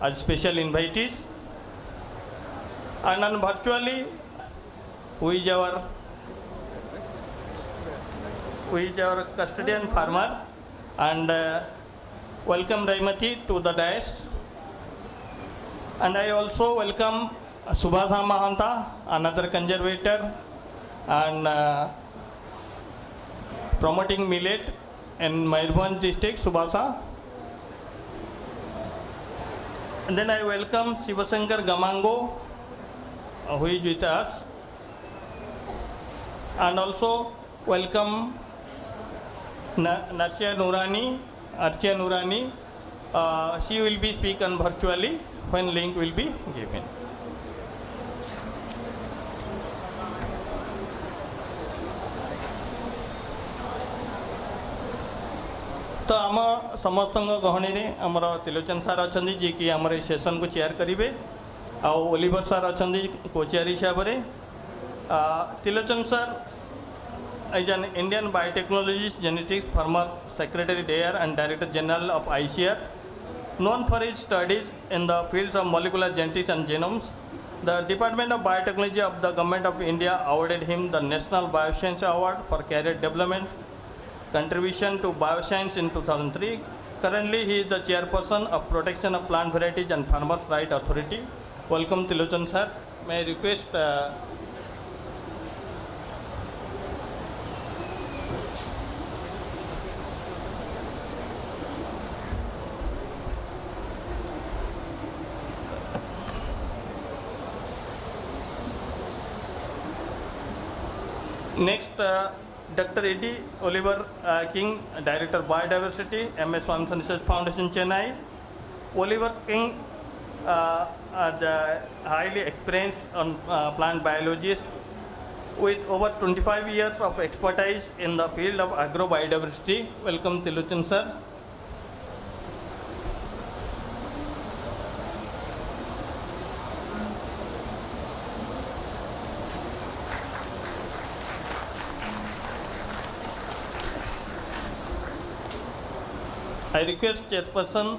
as special invitees. And on virtually, who is our custodian farmer, and welcome Raimati to the dais. And I also welcome Subhasa Mahanta, another conservator and promoting millet in Maidan district, Subhasa. And then I welcome Sivasankar Gamango, who is with us. And also welcome Archia Nurani. She will be speaking virtually when link will be given. तो आम समस्त गहणी में आमर त्रिलोचन सार अच्छा जी कि आम session को चेयर करेंगे आउ ओलिवर सार अच्छा को चेयर हिसाब से Trilochan sir is an Indian biotechnologist, genetics, former secretary there and director general of ICM, known for his studies in the fields of molecular genetics and genomes. The Department of Biotechnology of the Government of India awarded him the National Bioscience Award for Career Development Contribution to Bioscience in 2003. Currently, he is the chairperson of Protection of Plant Varieties and Farmers' Right Authority. Welcome, Tilochan sir. May I request next, Dr. A.D. Oliver King, Director Biodiversity, M.S. Swanson Research Foundation, Chennai. Oliver King, the highly experienced plant biologist with over 25 years of expertise in the field of agro-biodiversity. Welcome, Tilochan sir. I request chairperson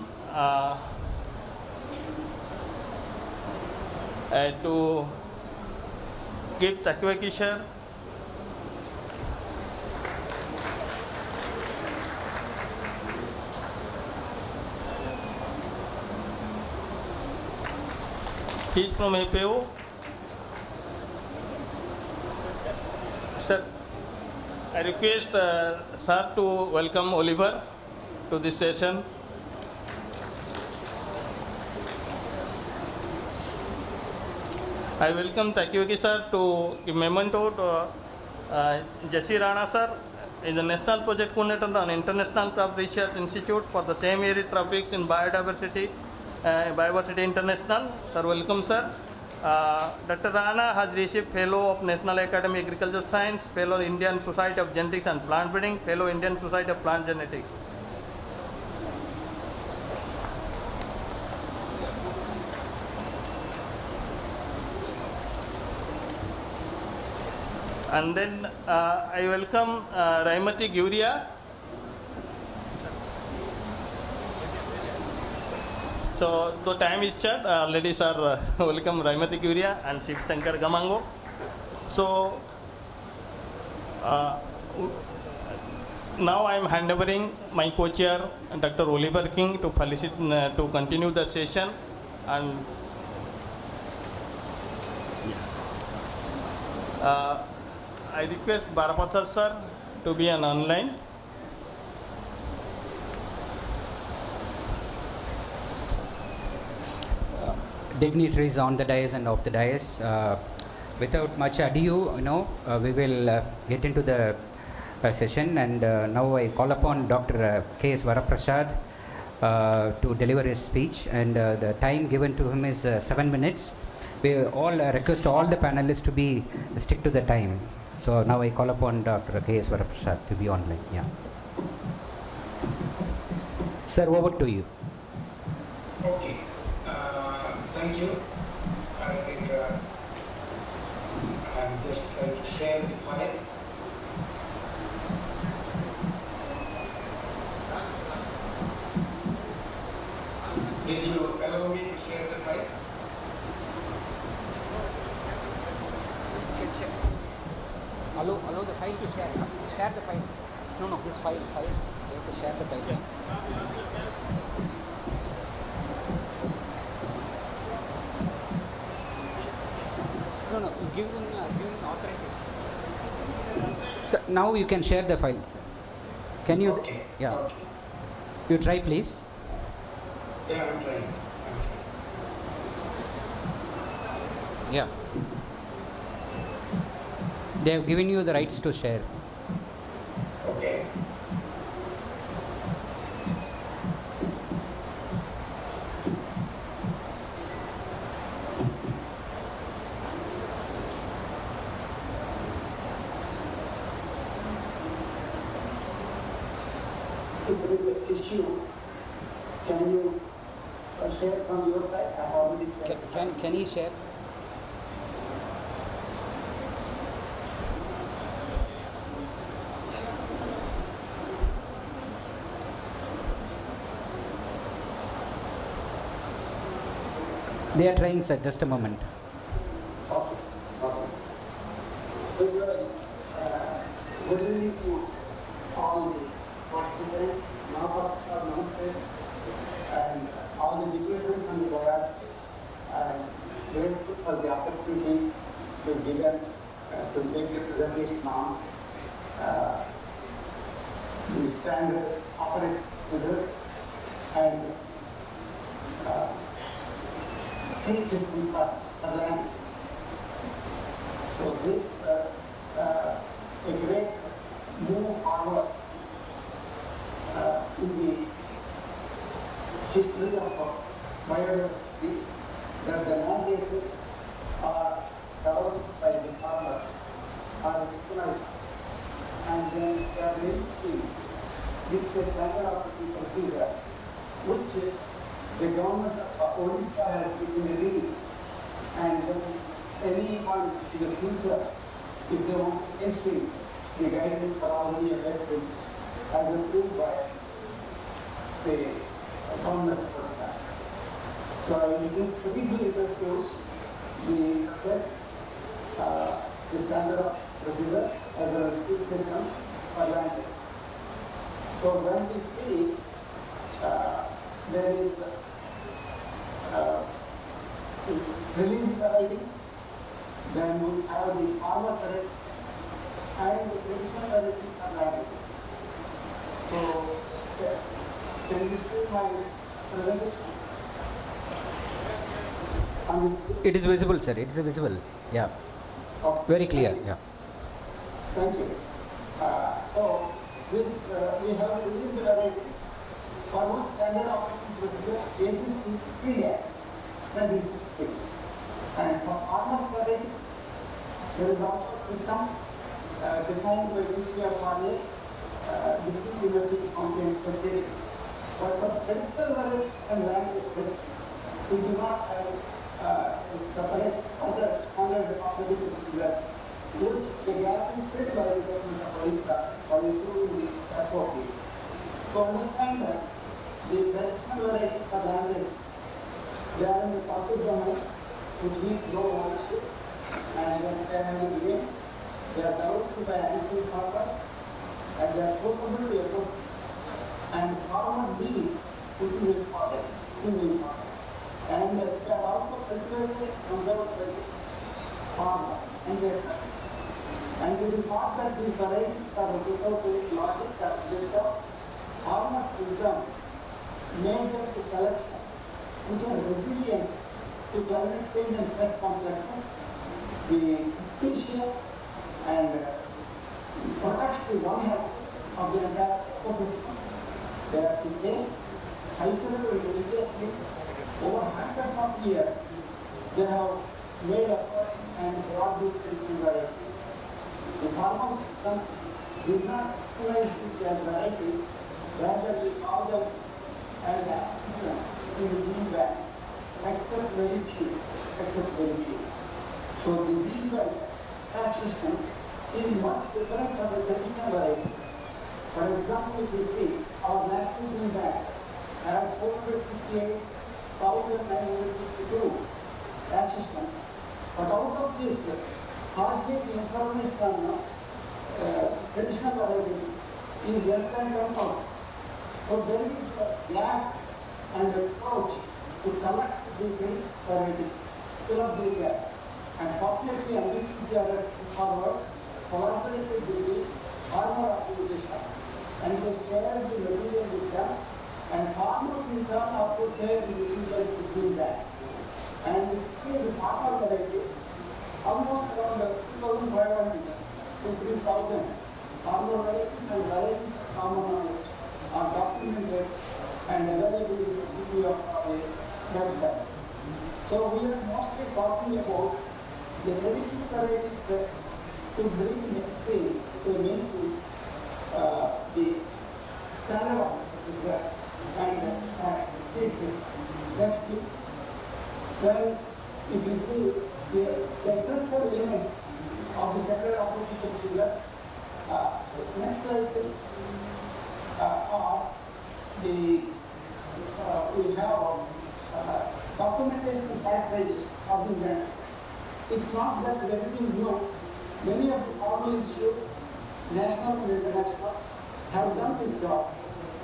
to give Takwaki sir. He is from APO. Sir, I request sir to welcome Oliver to this session. I welcome Takwaki sir to give memento to Jesse Rana sir, is the National Project Coordinator on International Crop Research Institute for the same area topics in biodiversity, Biodiversity International. Sir, welcome sir. Dr. Rana has received Fellow of National Academy of Agricultural Science, Fellow Indian Society of Genetics and Plant Breeding, Fellow Indian Society of Plant Genetics. And then I welcome Raimati Guria. So the time is short. Ladies are welcome Raimati Guria and Shiv Shankar Gamango. So now I am handovering my co-chair Dr. Oliver King to to continue the session, and I request Barapatha sir to be an online. Dignitaries on the dais and off the dais. Without much ado, we will get into the session, and now I call upon Dr. K.S. Varaprasad to deliver his speech, and the time given to him is 7 minutes. We all request all the panelists to stick to the time. So now I call upon Dr. K.S. Varaprasad to be online. Yeah. Sir, over to you. Okay. Thank you. I think I'm just trying to share the file. Did you allow me to share the file? Allow the file to share. Share the file. No, this file. You have to share the file. No, give him authorization. So now you can share the file. Can you? Okay. Yeah. Okay. You try, please. Yeah, I'm trying. Yeah. They have given you the rights to share. Okay. If there is an issue, can you share from your side? I have already shared. Can he share? They are trying, sir. Just a moment. Okay. Okay. Good evening to all the participants, namaste, and all the dignitaries and the lawyers. I'm grateful for the opportunity to give to make the presentation on the standard operating result and seeds in the land. So this a great move forward in the history of biodiversity, that the land races are developed by the farmer, are recognized, and then they are mainstream with the standard operating procedure, which the government of Odisha has taken a lead, and then anyone in the future, if they want to issue the guidance are already available as approved by the government program. So I will just briefly introduce the subject, the standard of procedure as a field system for land. So when we see there is release variety, then we have the farmer correct and the traditional varieties are varieties. So, can you see my presentation? On this? It is visible, sir. It is visible. Yeah. Okay. Very clear. Thank you. Yeah. Thank you. So, this we have released varieties for which standard operating procedure basis in CDA 1966. And for farmer variety, there is also a system defined by DPFRA, District University Foundation Facility. But for traditional variety and land research, we do not have separate standard operating procedures, which the gap is filled by the government of Odisha for improving the SOPs. To understand that the traditional varieties are landed, they are in the public domain, which means no ownership, and then they are in the game. They are developed by additional farmers, and they are suitable to ecosystems. And farmer needs, which is important, extremely important. And they are also cultivated, conserved by the farmer and their family. And it is not that these varieties are without any logic or wisdom. Farmer wisdom made them to selection, which are resilient to climate change and pest complexes, the efficient and protects the one health of the entire ecosystem. They are to taste cultural and religious needs. Over hundreds of years, they have made efforts and brought these cultural varieties. The farmer did not recognize these as varieties, rather we call them as accidents in the gene banks, except very few. So the gene bank tax system is much different from the traditional variety. For example, if we see our national gene bank has 468 1,952 accession. But out of this, hardly the information on traditional variety is less than 10,000. So there is a gap and approach to collect the variety, fill up the gap. And fortunately, MVPs are forward, collaborated with the farmer organizations, and they share the material with them, and farmers in turn also share the material between them. And see the farmer varieties, almost around 2,500 to 3,000 farmer varieties and varieties of common knowledge are documented and available in the website. So we are mostly talking about the traditional varieties that to bring mainstream to into the standard and seeds. Next, well, if you see the central element of the standard operating procedure, next slide are the we have documentation characteristics of the genetics. It's not that everything new. Many of the formal institutes, national and international, have done this job,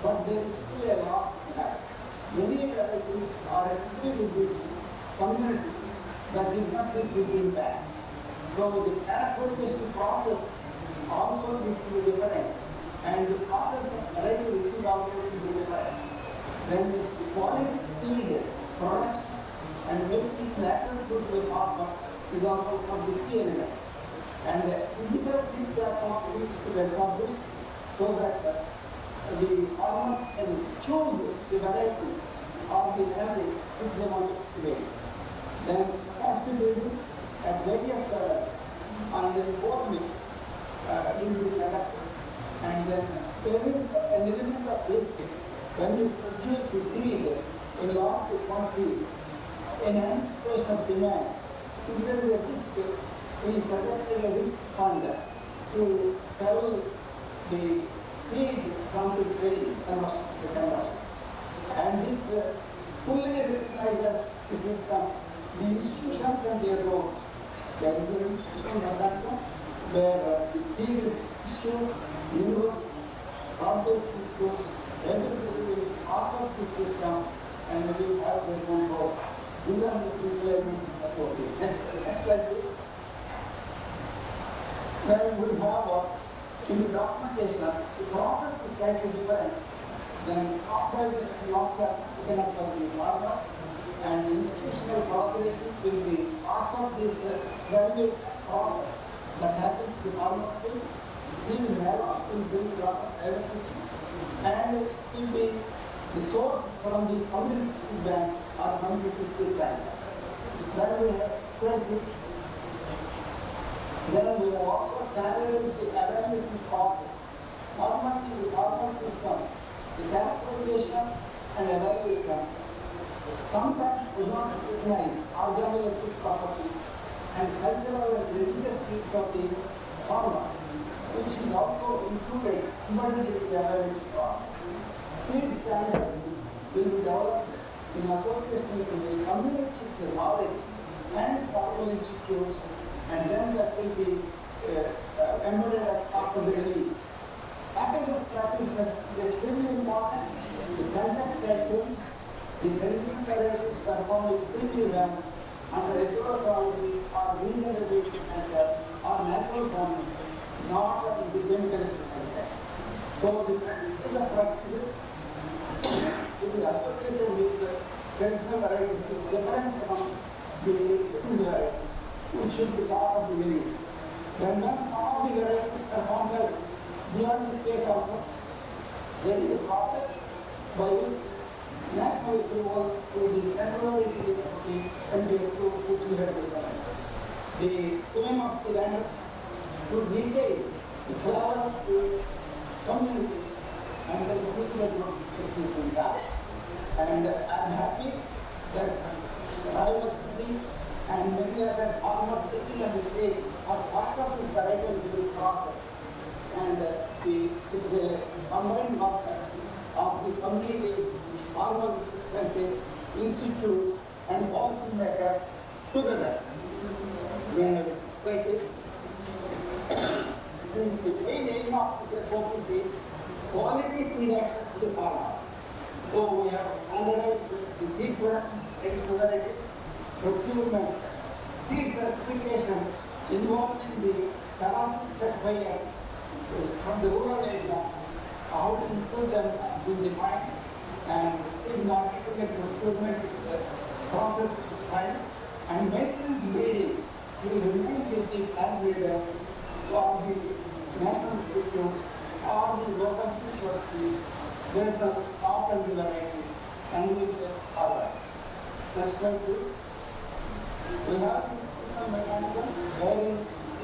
but there is still a lot to that. Many varieties are actually with communities that did not reach within banks. So the characterization process also needs to be different, and the process of variety is also to be different. Then the quality field products and making it accessible to the farmer is also one of the key elements. And the physical feedback platform needs to be established so that the farmer can choose the variety or the varieties if they want to make. Then capacity building at various levels and then both mix in the product. And then there is an element of risk when you produce the seed in large quantities in anticipation of demand. If there is a risk, we suggested a risk fund to tell the feed from the trade conversion. And this fully recognizes the system, the institutions and their roles. There is an institution where the feed is issued, university, public schools, everybody will part of this system and will have their own role. These are the visual elements of this. Next slide, please. Then we have in the documentation, the process is slightly different. Then after this blocks are taken up by the farmer, and the institutional cooperation will be part of this value process that happens to the farmer skill. He will bring a lot of diversity, and it will be the source from the community banks or community design. Then we have explained. Then we have also carried the evaluation process. Normally, the farmer system, the characterization and evaluation sometimes does not recognize organoleptic properties and cultural and religious needs of the farmers, which is also included in the evaluation process. Seed standards will be developed in association with the communities, the knowledge, and formal institutes, and then that will be embedded as part of the release. Package of practices is extremely important. The context that changed, the traditional varieties perform extremely well under agroecology or regenerative agriculture or natural farming, not in the chemical agriculture. So the practices is associated with the traditional varieties is different from the varieties, which should be part of the release. When some of the varieties perform well beyond the state output, there is a process by which national approval to the central authority can be approved, which we have developed. The aim of the land to detail the flower to communities, and there is a good development in that. And I am happy that I was and many other farmers sitting on the stage are part of this variety in this process. And it's a combined work of the communities, farmers, scientists, institutes and policymakers together. When the main aim of this focus is quality feed access to the farmer. So we have standardized the seed production, traditional varieties, procurement, seed certification, involving the parasitic certifiers from the rural areas, how to include them in the mind, and in marketing and procurement is the process defined, and maintenance breeding will remain with the plant breeder or the national institutes or the local universities based on open variety and with the other. Next slide, please. We have a mechanism wherein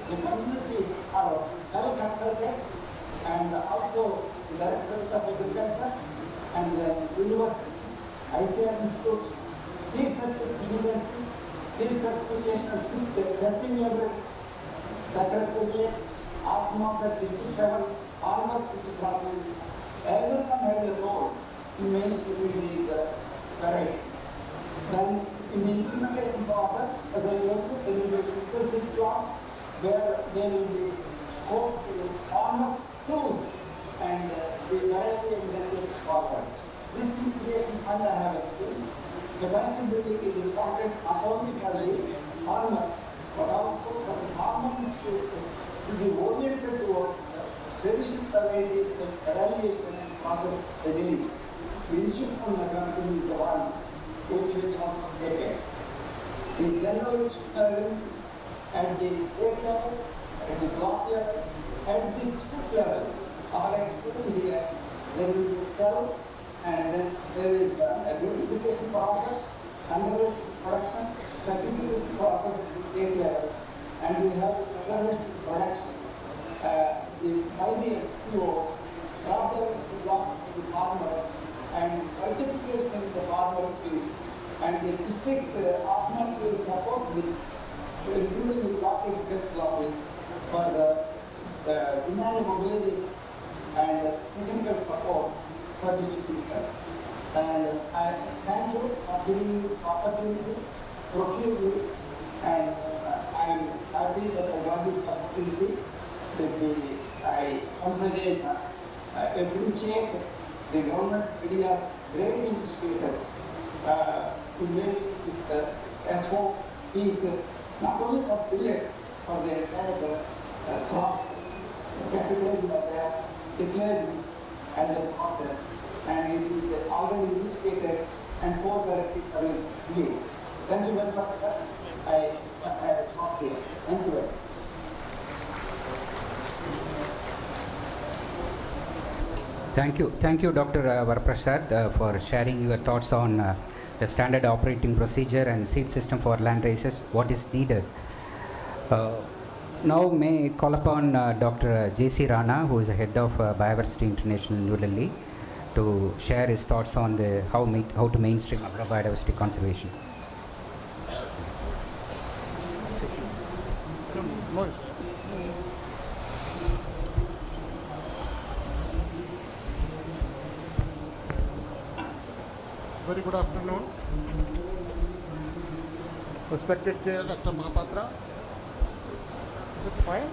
the communities are well consulted, and also the Directorate of Agriculture and the universities, ICM institutes, seed certification, seed certification, seed testing level, Secretariat, Atmas at district level, farmer departments. Everyone has a role in mainstreaming these variety. Then in the implementation process, as I mentioned, there will be a fiscal seed plan where there will be farmer tools and the variety and then take forward. This creation fund I have explained. Capacity building is important not only for the farmer, but also for the farmers to be oriented towards traditional varieties and evaluation and process resilience. The Institute of Agriculture is the one which will not take care. The general institution at the state level, at the block level, at the district level are explained here. There will be cell, and then there is a beautification process, conservation production, certification process at the state level, and we have preservation production. By the FPOs, crop diversity blocks to the farmers, and multiplication in the farmer field, and the district partners will support this, including the block blocking for the demand mobilization and technical support for distribution. And I thank you for giving me this opportunity profusely, and I am happy that I got this opportunity. I once again appreciate the government India's great initiative to make this S4 piece not only for millets, for the entire crop capitalism that they have declared as a process, and it is already initiated and co-directed for you. Thank you very much, sir. I stop here. Thank you very much. Thank you, Dr. Varaprasad, for sharing your thoughts on the standard operating procedure and seed system for land races, what is needed. Now may I call upon Dr. J.C. Rana, who is the head of Biodiversity International New Delhi, to share his thoughts on the how to mainstream agro-biodiversity conservation. Very good afternoon. Respected Chair Dr. Mahapatra. Is it fine?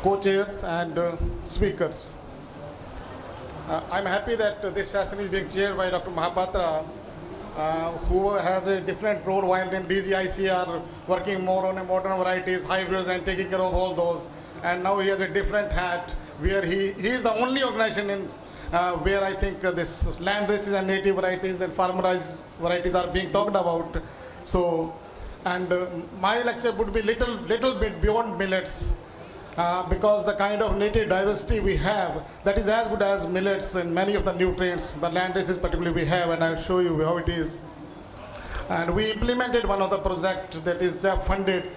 Co-chairs and speakers. I'm happy that this session is being chaired by Dr. Mahapatra, who has a different role while in DGIC working more on modern varieties, hybrids, and taking care of all those. And now he has a different hat, where he is the only organization in where I think this land races and native varieties and farmerized varieties are being talked about. So, and my lecture would be little bit beyond millets, because the kind of native diversity we have, that is as good as millets and many of the nutrients, the land races particularly we have, and I'll show you how it is. And we implemented one of the projects that is funded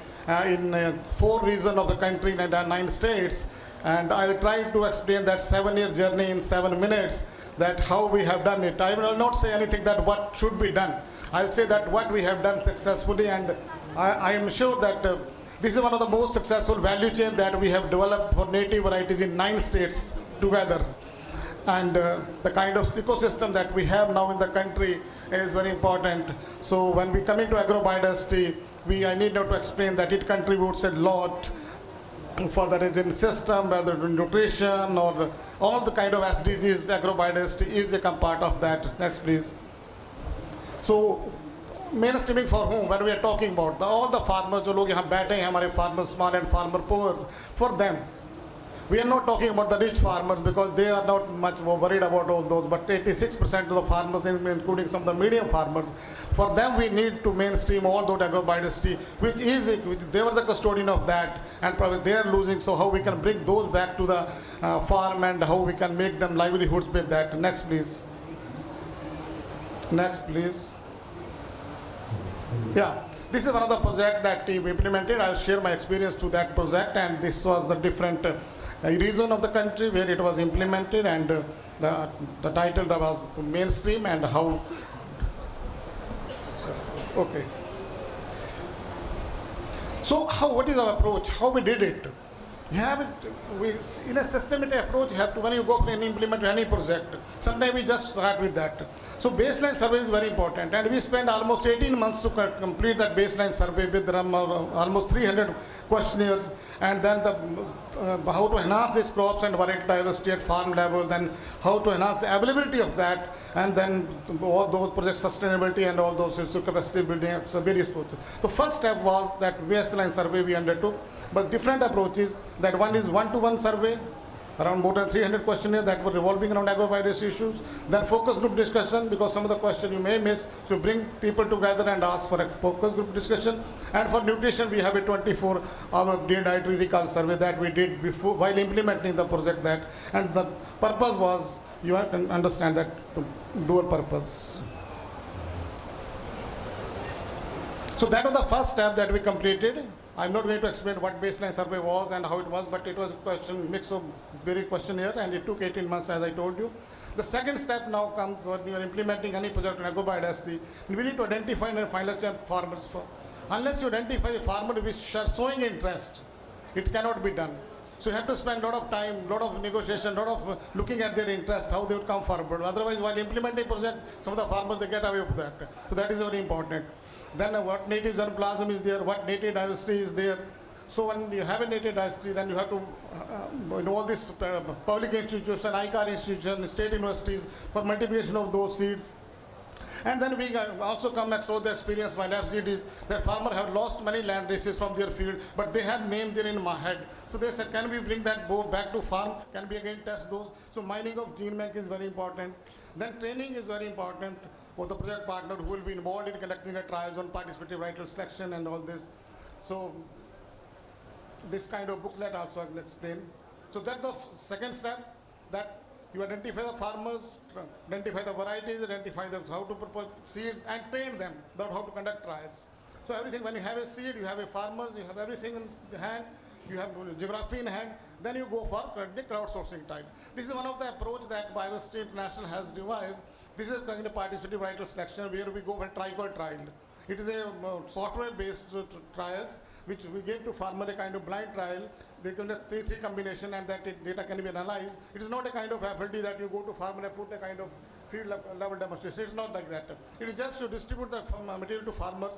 in 4 regions of the country and 9 states. And I'll try to explain that 7-year journey in 7 minutes, that how we have done it. I will not say anything that what should be done. I'll say that what we have done successfully, and I am sure that this is one of the most successful value chain that we have developed for native varieties in 9 states together. and the kind of ecosystem that we have now in the country is very important. So when we coming to agro-biodiversity, I need not to explain that it contributes a lot for the resilient system, whether nutrition or all the kind of SDGs. Agro-biodiversity is a part of that. Next, please. So mainstreaming for whom? When we are talking about all the farmers, जो लोग यहाँ बैठे हैं, हमारे farmers, small and farmer poor, for them. We are not talking about the rich farmers because they are not much worried about all those, but 86% of the farmers, including some of the medium farmers, for them we need to mainstream all those agro-biodiversity, which they were the custodian of that, and probably they are losing, so how we can bring those back to the farm and how we can make them livelihoods with that. Next, please. Next, please. Yeah. This is one of the projects that team implemented. I'll share my experience to that project, and this was the different region of the country where it was implemented, and the title was mainstream and how. Okay. So what is our approach? How we did it? You have it, in a systematic approach, you have to, when you go and implement any project, sometimes we just start with that. So baseline survey is very important, and we spent almost 18 months to complete that baseline survey with almost 300 questionnaires, and then how to enhance these crops and variety diversity at farm level, then how to enhance the availability of that, and then all those project sustainability and all those capacity building, so various approaches. The first step was that baseline survey we undertook, but different approaches. That one is one-to-one survey, around more than 300 questionnaires that were revolving around agro-biodiversity issues. Then focus group discussion, because some of the questions you may miss, so bring people together and ask for a focus group discussion. And for nutrition, we have a 24-hour dietary recall survey that we did before while implementing the project. That, and the purpose was, you have to understand that dual purpose. So that was the first step that we completed. I'm not going to explain what baseline survey was and how it was, but it was a mix of various questionnaire, and it took 18 months, as I told you. The second step now comes when you are implementing any project in agro-biodiversity. We need to identify and finalize farmers. Unless you identify a farmer which is showing interest, it cannot be done. So you have to spend a lot of time, a lot of negotiation, a lot of looking at their interest, how they would come forward. Otherwise, while implementing project, some of the farmers, they get away with that. So that is very important. Then what native germplasm is there, what native diversity is there. So when you have a native diversity, then you have to, all these public institutions, ICAR institutions, state universities, for multiplication of those seeds. And then we also come next to the experience while FGDs that farmers have lost many land races from their field, but they have name there in my head. So they said, can we bring that both back to farm? Can we again test those? So mining of gene bank is very important. Then training is very important for the project partner who will be involved in conducting the trials on participative vital selection and all this. So this kind of booklet also I will explain. So that's the second step, that you identify the farmers, identify the varieties, identify how to propose seed, and train them about how to conduct trials. So everything, when you have a seed, you have a farmers, you have everything in hand, you have geography in hand, then you go for the crowdsourcing type. This is one of the approach that Biodiversity International has devised. This is kind of participative vital selection where we go and trial. It is a software-based trials which we give to farmer a kind of blind trial. They can have three combination, and that data can be analyzed. It is not a kind of FLD that you go to farmer and put a kind of field level demonstration. It's not like that. It is just to distribute the material to farmers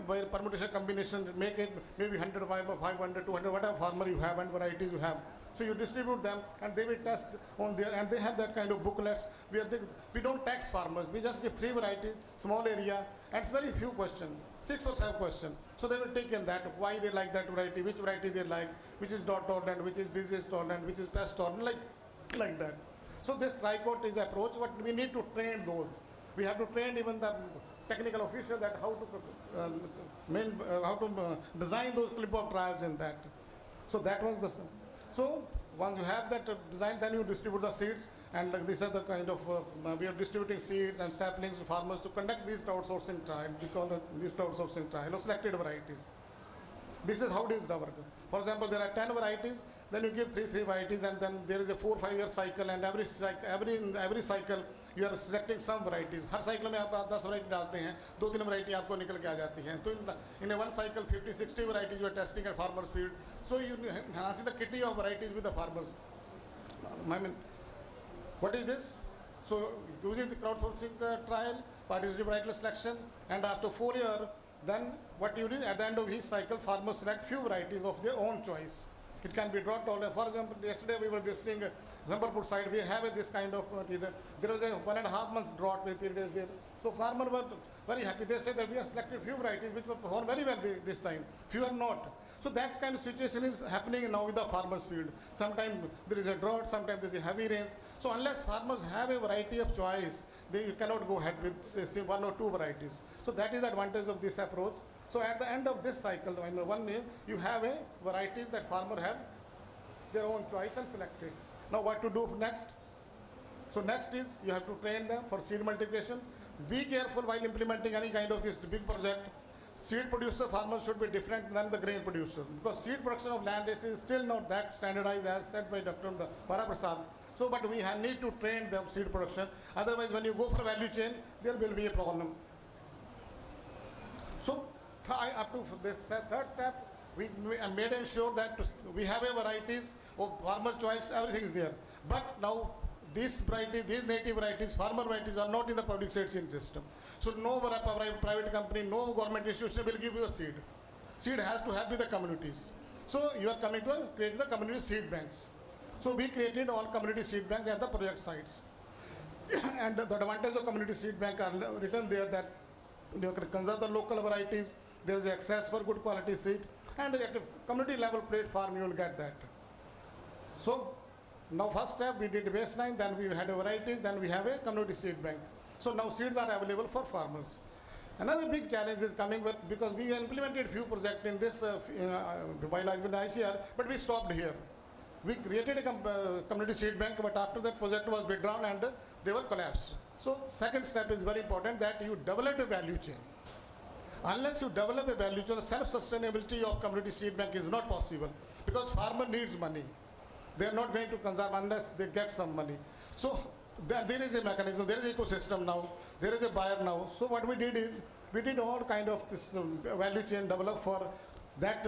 by permutation combination, make it maybe 100, 500, 200, whatever farmer you have and varieties you have. So you distribute them, and they will test on there, and they have that kind of booklets where we don't tax farmers. We just give free varieties, small area, and it's very few questions, 6 or 7 questions. So they will take in that, why they like that variety, which variety they like, which is drought tolerant, which is disease tolerant, which is pest tolerant, like that. So this tricot is approach, but we need to train those. We have to train even the technical official that how to design those clip of trials in that. So that was the. So once you have that design, then you distribute the seeds, and these are the kind of we are distributing seeds and saplings to farmers to conduct these crowdsourcing trials. We call it these crowdsourcing trials of selected varieties. This is how it is work. For example, there are 10 varieties. Then you give three varieties, and then there is a 4-5 year cycle, and every cycle you are selecting some varieties. Her cycle में आप 10 variety डालते हैं, 2-3 variety आपको निकल के आ जाती हैं. तो in a one cycle 50-60 varieties you are testing at farmers field. So you enhance the kitty of varieties with the farmers. I mean, What is this? So using the crowdsourcing trial, participative variety selection, and after 4 years, then what you do at the end of each cycle, farmers select few varieties of their own choice. It can be drought tolerant. For example, yesterday we were visiting Zambalpur side. We have this kind of material. There was a 1.5 months drought period there. So farmers were very happy. They said that we have selected few varieties which were performed very well this time. Few are not. So that kind of situation is happening now with the farmers' field. Sometimes there is a drought, sometimes there is a heavy rains. So unless farmers have a variety of choice, they cannot go ahead with say 1 or 2 varieties. So that is the advantage of this approach. So at the end of this cycle, in 1 year, you have a varieties that farmer have their own choice and selected. Now what to do next? So next is you have to train them for seed multiplication. Be careful while implementing any kind of this big project. Seed producer farmers should be different than the grain producer, because seed production of land is still not that standardized as said by Dr. Prasad. So, but we need to train them seed production. Otherwise, when you go for value chain, there will be a problem. So, up to this third step, we made sure that we have a varieties of farmer choice. Everything is there. But now these varieties, these native varieties, farmer varieties are not in the public seed system. So no private company, no government institution will give you the seed. Seed has to help with the communities. So you are coming to create the community seed banks. So we created all community seed bank at the project sites. And the advantage of community seed bank are written there that they can conserve the local varieties, there is access for good quality seed, and at a community level platform you will get that. So now first step we did baseline, then we had a varieties, then we have a community seed bank. So now seeds are available for farmers. Another big challenge is coming with, because we implemented few projects in this while I was in ICR, but we stopped here. We created a community seed bank, but after that project was withdrawn and they were collapsed. So second step is very important, that you develop a value chain. Unless you develop a value chain, the self-sustainability of community seed bank is not possible, because farmer needs money. They are not going to conserve unless they get some money. So there is a mechanism, there is an ecosystem now, there is a buyer now. So what we did is, we did all kind of this value chain develop for that.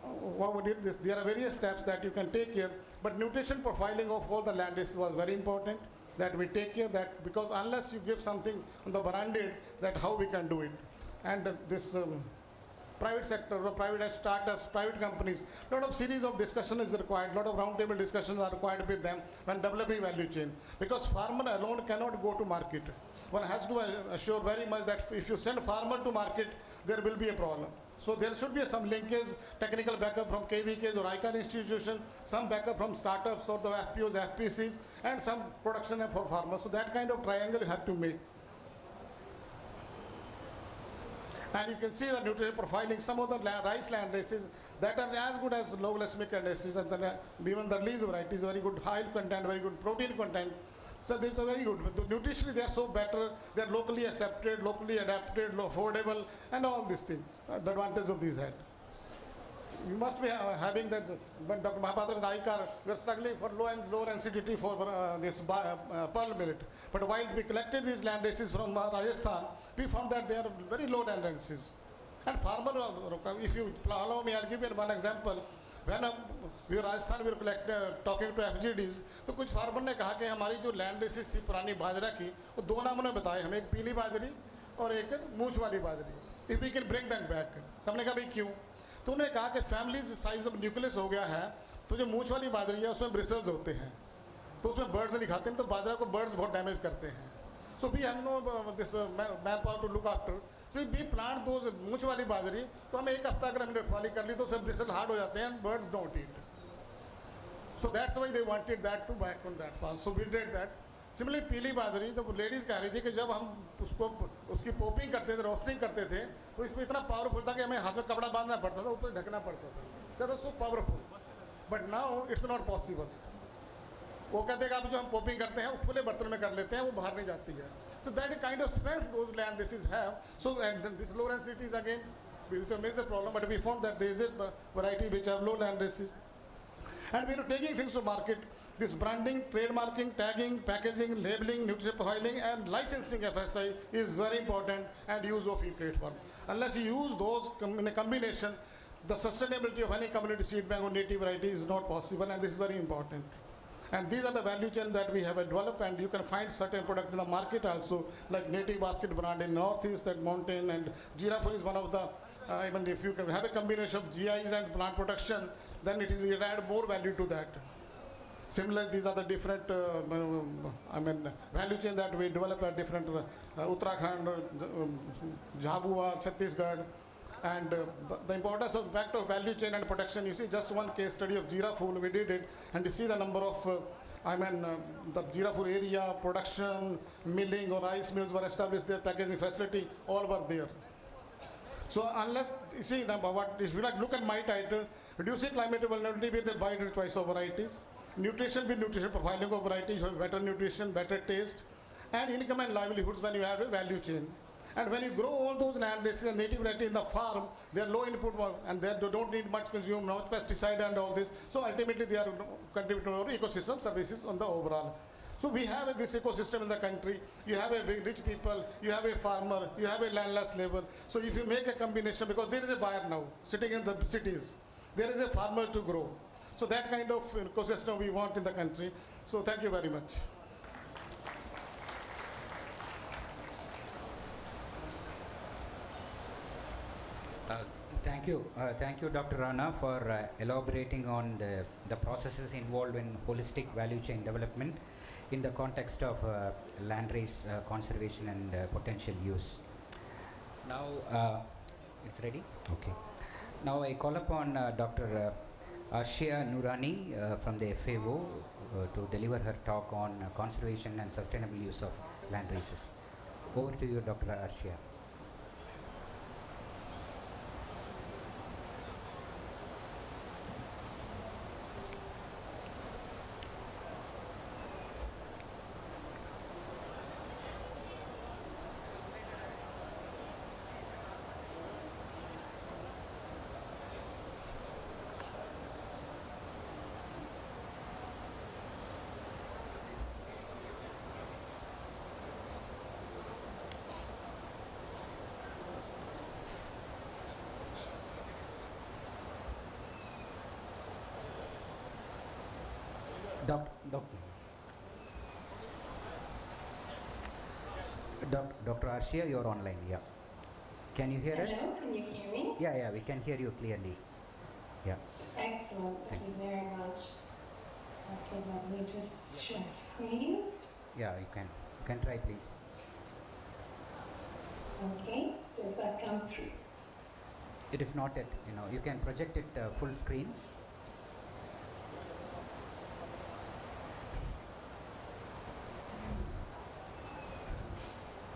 What we did is, there are various steps that you can take here, but nutrition profiling of all the land was very important, that we take care that, because unless you give something on the branded, that how we can do it. And this private sector, or private startups, private companies, a lot of series of discussion is required, a lot of roundtable discussions are required with them when developing value chain, because farmer alone cannot go to market. One has to assure very much that if you send farmer to market, there will be a problem. So there should be some linkage, technical backup from KVKs or ICAR institution, some backup from startups or the FPOs, FPCs, and some production for farmers. So that kind of triangle you have to make. And you can see the nutrition profiling, some of the rice land races that are as good as low glycemic indices, and then even the release varieties, very good oil content, very good protein content. So these are very good. But nutritionally they are so better, they are locally accepted, locally adapted, affordable, and all these things. The advantage of these had. You must be having that, when Dr. Mahapatra and ICAR were struggling for low acidity for this pearl millet. But while we collected these land races from Rajasthan, we found that they are very low land races. And farmer, if you allow me, I'll give you one example. When we were Rajasthan, we were talking to FGDs, तो कुछ farmer ने कहा कि हमारी जो land racist थी पुरानी बाजरा की, वो 2 नामों ने बताए हमें, एक पीली बाजरी और एक मूछ वाली बाजरी. If we can bring them back, तो हमने कहा भाई क्यों? तो उन्होंने कहा कि फैमिलीज साइज ऑफ न्यूक्लियस हो गया है, तो जो मूछ वाली बाजरी है उसमें ब्रिसल्स होते हैं, तो उसमें बर्ड्स नहीं खाते हैं, तो बाजरा को बर्ड्स बहुत डैमेज करते हैं. So we have no this manpower to look after. So we plant दो मूछ वाली बाजरी, तो हमें 1 हफ्ता अगर हमने रखवाली कर ली तो उसमें ब्रिसल हार्ड हो जाते हैं, birds don't eat. So that's why they wanted that to back on that farm. So we did that. Similarly पीली बाजरी, तो लेडीज़ कह रही थी कि जब हम उसको उसकी पोपिंग करते थे, रोस्टिंग करते थे, तो इसमें इतना पावरफुल था कि हमें हाथ में कपड़ा बांधना पड़ता था, ऊपर ढकना पड़ता था. That was so powerful. But now it's not possible. वो कहते हैं कि आप जो हम पोपिंग करते हैं वो खुले बर्तन में कर लेते हैं, वो बाहर नहीं जाती है. So that is kind of strength those land races have. So and this low density is again, which is a major problem, but we found that there is a variety which have low land races. And we are taking things to market. This branding, trademarking, tagging, packaging, labeling, nutrition profiling, and licensing FSI is very important, and use of e-platform. Unless you use those in a combination, the sustainability of any community seed bank or native variety is not possible, and this is very important. And these are the value chain that we have developed, and you can find certain product in the market also, like Native Basket brand in Northeast, that mountain, and Giraffe is one of the, even if you can have a combination of GIs and plant protection, then it add more value to that. Similarly, these are the different, value chain that we develop at different, Uttarakhand, Jhabua, Chhattisgarh. And the importance of impact of value chain and protection, you see just one case study of Giraffe, we did it, and you see the number of, the Giraffe area, production, milling or rice mills were established there, packaging facility, all were there. So unless, you see, if you look at my title, reducing climate vulnerability with a wider choice of varieties, nutrition with nutrition profiling of varieties, you have better nutrition, better taste, and income and livelihoods when you have a value chain. And when you grow all those land, this is a native variety in the farm, they are low input and they don't need much consume, no pesticide and all this. So ultimately they are contributing to our ecosystem services on the overall. So we have this ecosystem in the country. You have a rich people, you have a farmer, you have a landless labor. So if you make a combination, because there is a buyer now sitting in the cities, there is a farmer to grow. So that kind of ecosystem we want in the country. So thank you very much. Thank you, Dr. Rana, for elaborating on the processes involved in holistic value chain development in the context of land race conservation and potential use. Now, it's ready? Okay. Now I call upon Dr. Ashia Noorani from the FAO to deliver her talk on conservation and sustainable use of land races. Over to you, Dr. Ashia. Dr. Ashia, you're online, yeah. Can you hear us? Hello, can you hear me? Yeah, we can hear you clearly. Yeah. Excellent, thank you very much. Okay, let me just share screen. Yeah, you can try, please. Okay, does that come through? It is not yet, you can project it full screen.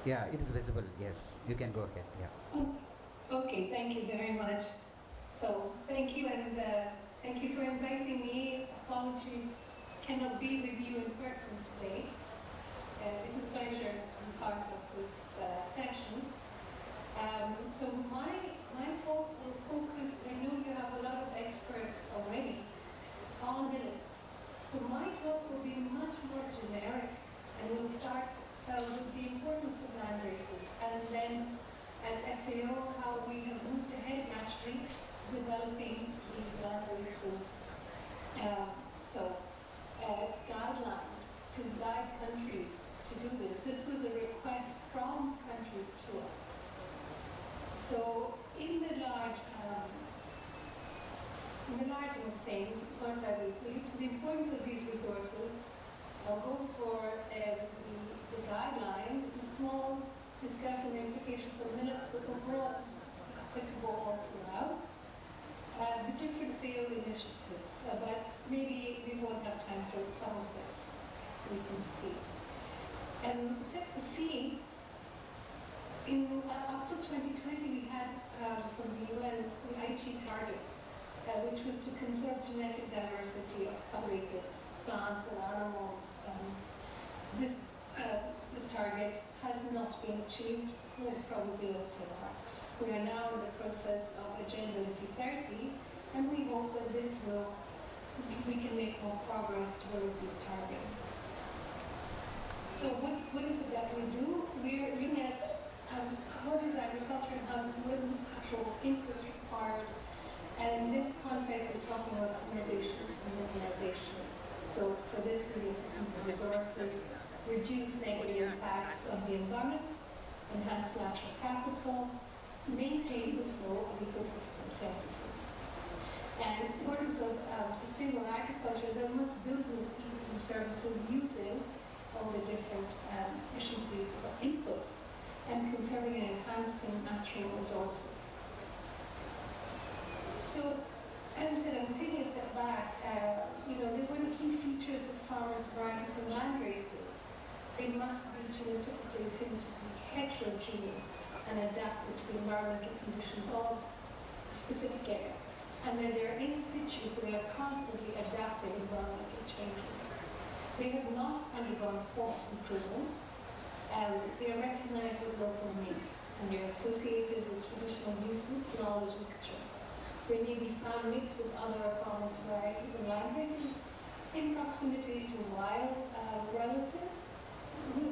Yeah, it is visible. Yes, you can go ahead. Yeah. Oh, okay, thank you very much. So, thank you, and thank you for inviting me. Apologies, cannot be with you in person today. It is a pleasure to be part of this session. So my talk will focus, I know you have a lot of experts already, on millets. So my talk will be much more generic, and we'll start with the importance of land races, and then as FAO, how we have moved ahead actually developing these land races. Guidelines to guide countries to do this. This was a request from countries to us. So in the large of things, of course, I will lead to the importance of these resources. I'll go for the guidelines. It's a small discussion, the implications for millets, but overall it's applicable all throughout. The different FAO initiatives, but maybe we won't have time for some of this. We can see. And set the scene. Up to 2020, we had from the UN the IT target, which was to conserve genetic diversity of cultivated plants and animals. This target has not been achieved, will probably also not. We are now in the process of Agenda 2030, and we hope that we can make more progress towards these targets. So what is it that we do? We're looking at what is agriculture and how what actual inputs required. And in this context, we're talking about optimization and urbanization. So for this, we need to conserve resources, reduce negative impacts on the environment, enhance natural capital, maintain the flow of ecosystem services. And in terms of sustainable agriculture, there must build ecosystem services using all the different efficiencies of inputs and conserving and enhancing natural resources. So, as I said, I'm taking a step back. One of the key features of farmers' varieties and land races, they must be genetically definitively heterogeneous and adapted to the environmental conditions of a specific area. And then they're in situ, so they are constantly adapting environmental changes. They have not undergone formal improvement. They are recognized with local needs, and they're associated with traditional uses, knowledge, and culture. They may be found mixed with other farmers' varieties and land races in proximity to wild relatives,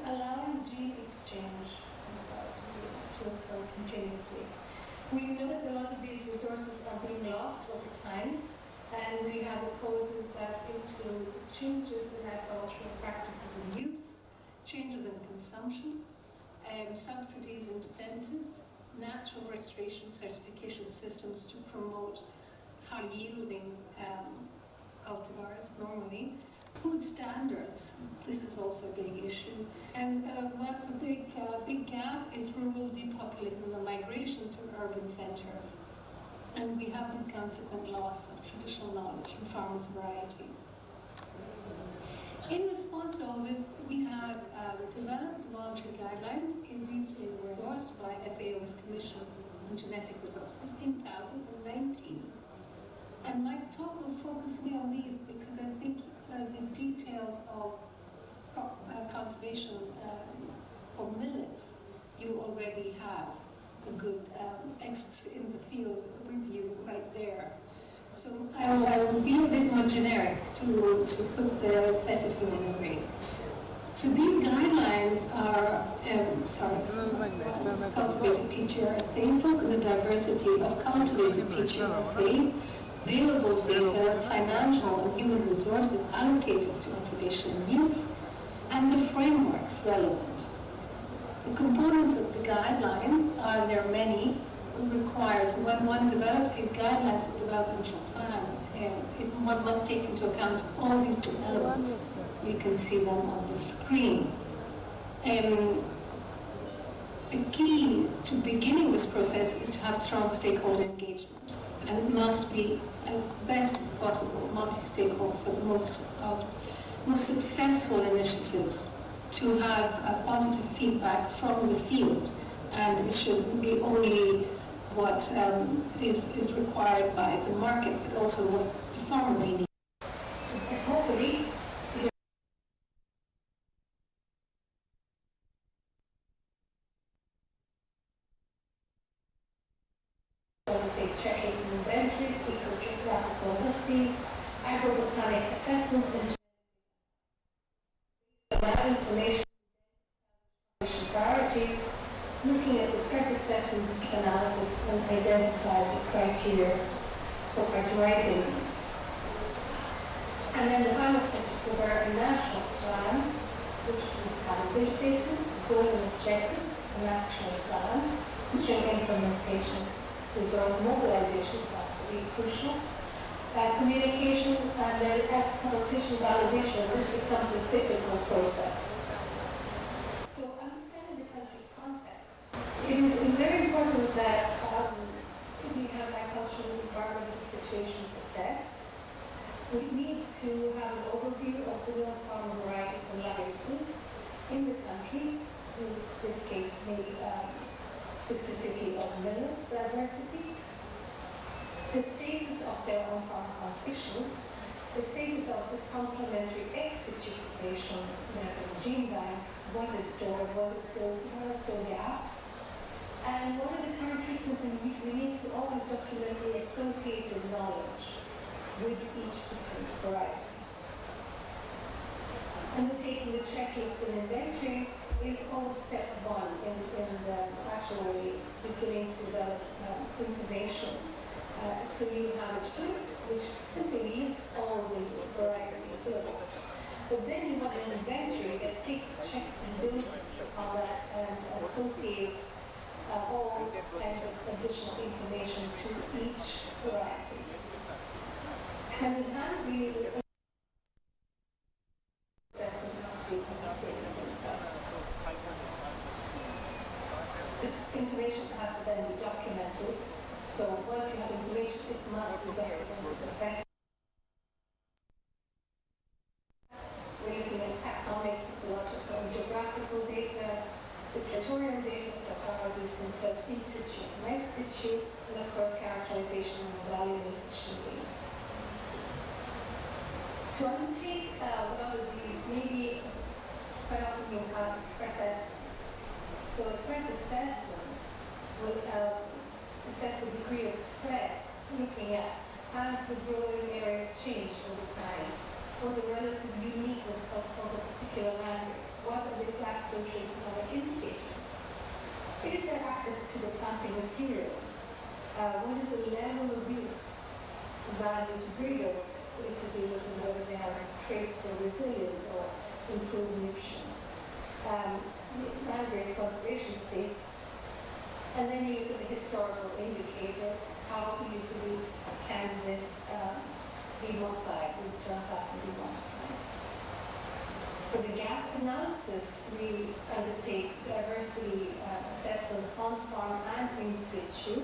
allowing gene exchange as well to occur continuously. We know that a lot of these resources are being lost over time, and we have the causes that include changes in agricultural practices and use, changes in consumption, subsidies, incentives, natural restoration certification systems to promote high-yielding cultivars normally, food standards, this is also a big issue, and one big gap is rural depopulating and the migration to urban centres, and we have the consequent loss of traditional knowledge and farmers' varieties. In response to all this, we have developed voluntary guidelines, and these were endorsed by FAO's Commission on Genetic Resources in 2019. And my talk will focus me on these because I think the details of conservation for millets, you already have a good expert in the field with you right there. So I will be a bit more generic to put the status in a way. So these guidelines are, cultivated PGRFA, focus on the diversity of cultivated PGRFA, available data, financial and human resources allocated to conservation and use, and the frameworks relevant. The components of the guidelines are, there are many, requires, when one develops these guidelines of developmental plan, one must take into account all these elements. You can see them on the screen. The key to beginning this process is to have strong stakeholder engagement, and it must be as best as possible multi-stakeholder for the most successful initiatives to have positive feedback from the field, and it should be only what is required by the market, but also what the farmer may need. And hopefully, take checklists and inventories, eco-geographical indices, agrobotanic assessments, and that information priorities, looking at the threat assessment analysis and identify the criteria for prioritizing these. And then the final step is to prepare a national plan, which must have a vision statement, goal and objective, an action plan, ensuring implementation, resource mobilization, absolutely crucial, communication, and then consultation validation. This becomes a cyclical process. So understanding the country context, it is very important that we have agricultural environmental situations assessed. We need to have an overview of the non-farm varieties and licenses in the country, in this case maybe specifically of millet diversity, the status of their on-farm conservation, the status of the complementary ex-situ conservation method gene banks, what is stored, what are still gaps, and what are the current treatment and use. We need to always document the associated knowledge with each different variety. Undertaking the checklist and inventory is always step one in the actually beginning to develop information. So you have a list which simply lists all the varieties facility. But then you have an inventory that takes, checks and builds on that and associates all kinds of additional information to each variety. Hand in hand, we this information has to then be documented. So once you have information, it must be documented. We're looking at taxonomic, ecological, and geographical data, the pictorial data, so how are these conserved in situ and ex situ, and of course characterization and evaluation data. To undertake a lot of these, maybe quite often you have assessment. So a threat assessment will assess the degree of threat, looking at has the growing area changed over time, or the relative uniqueness of a particular land base. What are the exact socio-economic indicators? Is there access to the planting materials? What is the level of use, value to breeders? Basically looking at whether they have traits for resilience or improved nutrition. Land-based conservation status. And then you look at the historical indicators. How easily can this be multiplied, with return capacity be multiplied? For the gap analysis, we undertake diversity assessments on farm and in situ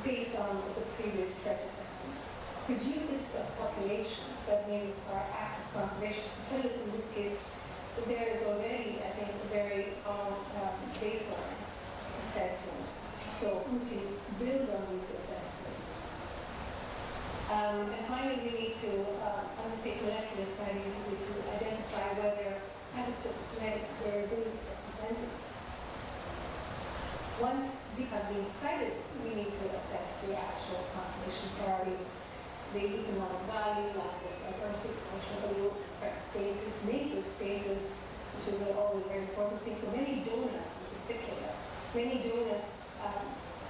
based on the previous threat assessment. Reduces of populations that may require active conservation facilities. In this case, there is already, I think, a very strong baseline assessment. So we can build on these assessments. And finally, we need to undertake molecular studies to identify whether adequate genetic variability is represented. Once we have been decided, we need to assess the actual conservation priorities, the economic value, land-based diversity, functional status, native status, which is always a very important thing for many donors in particular. Many donors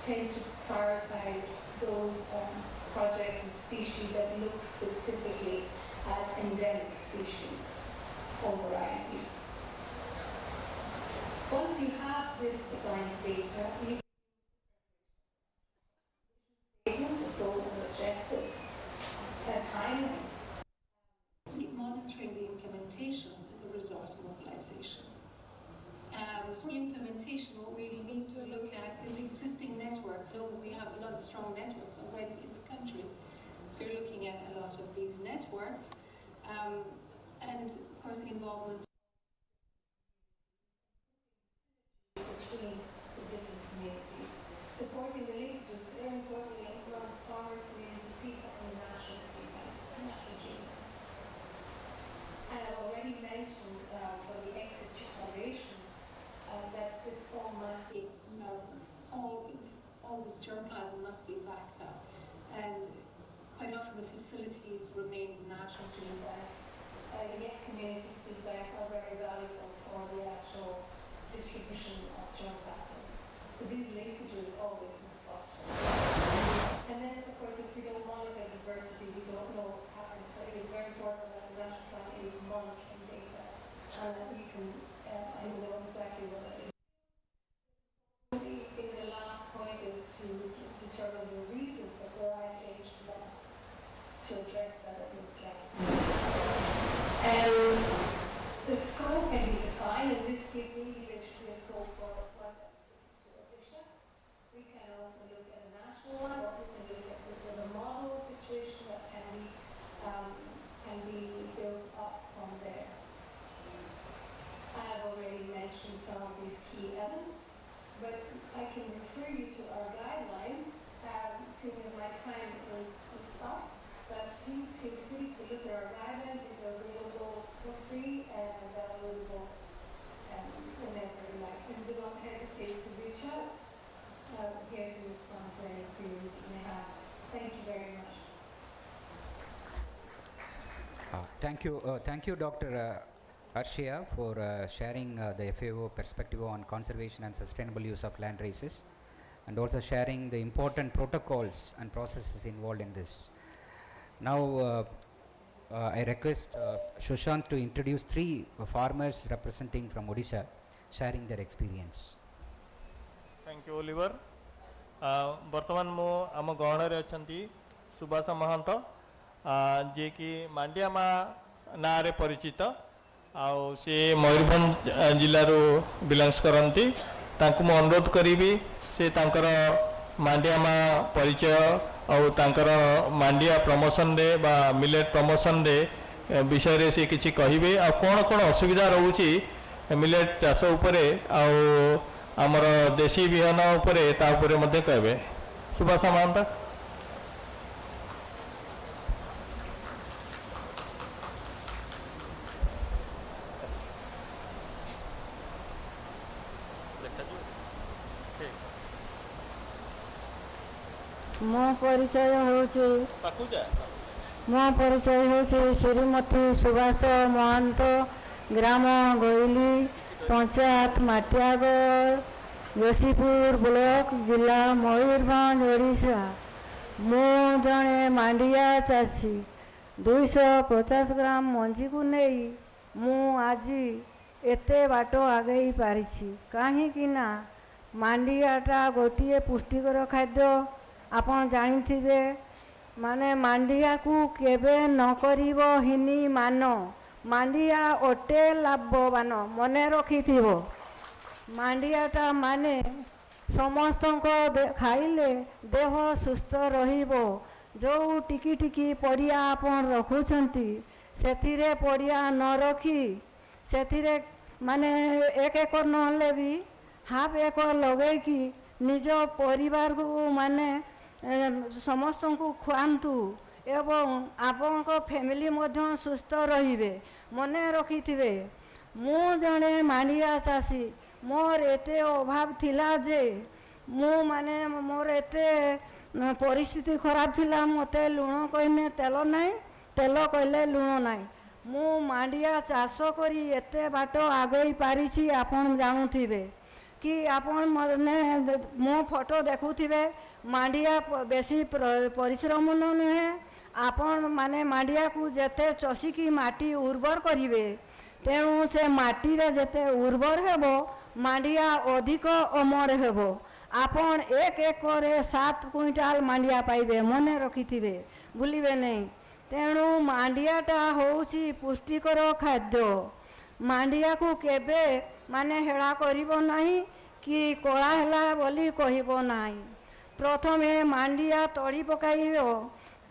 tend to prioritize those projects and species that look specifically at endemic species or varieties. Once you have this defined data, you statement, the goal and objectives, a timeline, monitoring the implementation and the resource mobilization. For implementation, what we need to look at is existing networks. So we have a lot of strong networks already in the country. So we're looking at a lot of these networks, and of course the involvement between the different communities. Supporting the linkages, very importantly, among farmers, community seed and the national seed banks, national gene banks. And I've already mentioned for the exit foundation that this all must be, all this germplasm must be backed up. And quite often the facilities remain national gene bank. Yet community seed bank are very valuable for the actual distribution of germplasm. But these linkages always must foster. And then, of course, if we don't monitor diversity, we don't know what happens. So it is very important that the national plan is monitoring data and that you can know exactly what it is. I think the last point is to determine the reasons for variety age loss to address that at those gaps. The scope can be defined. In this case, maybe there should be a scope for one that's to Odisha. We can also look at a national one, or we can look at this as a model situation that can be built up from there. I have already mentioned some of these key elements, but I can refer you to our guidelines, seeing as my time is up. But please feel free to look at our guidelines. These are available for free and downloadable whenever you like. And do not hesitate to reach out here to respond to any queries you may have. Thank you very much. Thank you, Dr. Arshia, for sharing the FAO perspective on conservation and sustainable use of land races, and also sharing the important protocols and processes involved in this. Now, I request Sushant to introduce three farmers representing from Odisha, sharing their experience. Thank you Oliver बर्तमान मो आम गहण अच्छा सुभाष महंत जी कि मांडिया माँ ना रे परिचित आउ सी मयूरभंज जिलूर बिलंग्स करती मु अनुरोध करी से तांकर मांडिया माँ परिचय आउ तांकर मांडिया प्रमोशन रे बा मिलेट प्रमोशन रे विषय रे से किछि कहिबे आ कोन कोन असुविधा रहउची मिलेट चाष उपरे आउ आमर देशी बिहन उपरे ता उपरे मध्ये कहबे सुभाष महंत मो परिचय होछि श्रीमती सुभाष महंत ग्राम गोइली पंचायत माटियागढ़ जोशीपुर ब्लॉक जिला मयूरभंज ओडिशा मु जड़े मांडिया चाषी 250 ग्राम मंजी को नहीं मु आज एते बाट आगे पारी कहीं मांडियाटा गोटे पुष्टिकर खाद्य आपण जानिथिबे माने मांडिया को केबे न करिवो हिनी मान मांडिया ओटे लाभवान मने रखिथिबो मांडियाटा माने समस्त खाइले देह सुस्थ रहिबो जो टिकी टिकी पड़िया आपण रखुछंती सेथिरे पड़िया न रखी सेथिरे माने एक एकर नहले भी हाफ एकर लगे कि निज परिवार को माने समस्त को खुआंतु एवं आपण फैमिली मध्य सुस्थ रहिबे मने रखिथिबे मु जने मांडिया चाषी मोर एते अभाव थिला जे मु माने मोर एते परिस्थिति खराब थिला मते लुण कहने तेल नहीं तेल कहले लुण नहीं मु मांडिया चाष करी एते बाट आगे पारिछि आपण जानुथिबे कि आपण मने मो फोटो देखुथिबे मांडिया बेसी परिश्रम नुहे आपण माने मांडिया को जेते चषिकी माटी उर्वर करिवे तेणु से माटी रे जेते उर्वर हेबो मांडिया अधिक अमर हेबो आपण एक एकरे 7 क्विंटाल मांडिया पाइबे मने रखिथिबे भूलिबे नहीं तेणु मांडियाटा होउची पुष्टिकर खाद्य मांडिया को केबे माने हेड़ा करिवो नहीं कि कला हैला बोली कहिबो नहीं प्रथमे मांडिया तड़ी पकाइबो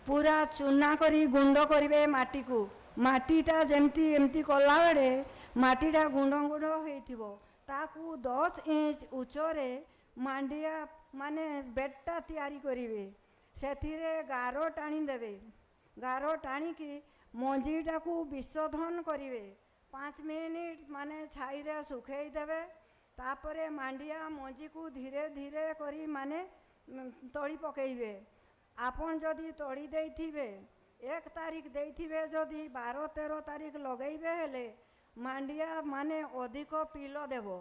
पूरा चूना करी गुंड करिवे माटी को माटीटा जेमती एमती कला बेले माटीटा गुंड गुंड होइथिबो ताकू 10 इंच उच्चरे मांडिया माने बेडटा तैयारी करिवे सेथिरे गारो टाणी देवे गारो टाणी की मंजीटा को विशोधन करिवे 5 मिनिट माने छाई रे सुखेई देवे तापरे मांडिया मंजी को धीरे धीरे करी माने तड़ी पकेइबे आपण जदि तड़ी देइथिबे 1 तारीख देइथिबे जदि 12-13 तारीख लगेइबे हेले मांडिया माने अधिक पिलो देबो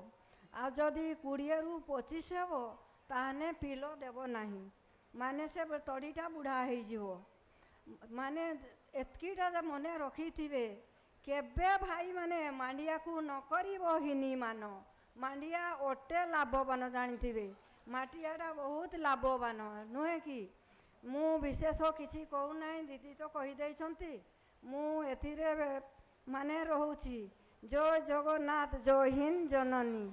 आ जदि 20-25 हेबो ताने पिलो देबो नाही माने से तड़ीटा बुढ़ा हो जीवो माने एतकीटा मने रखिथिबे केबे भाई माने मांडिया को न करिवो हिनी मान मांडिया ओटे लाभवान जानिथिबे माटियाटा बहुत लाभवान नुहे कि मु विशेष किसी कहू ना दीदी तो कहीदे मु एथिरे माने रहूची जय जगन्नाथ जय हिंद जननी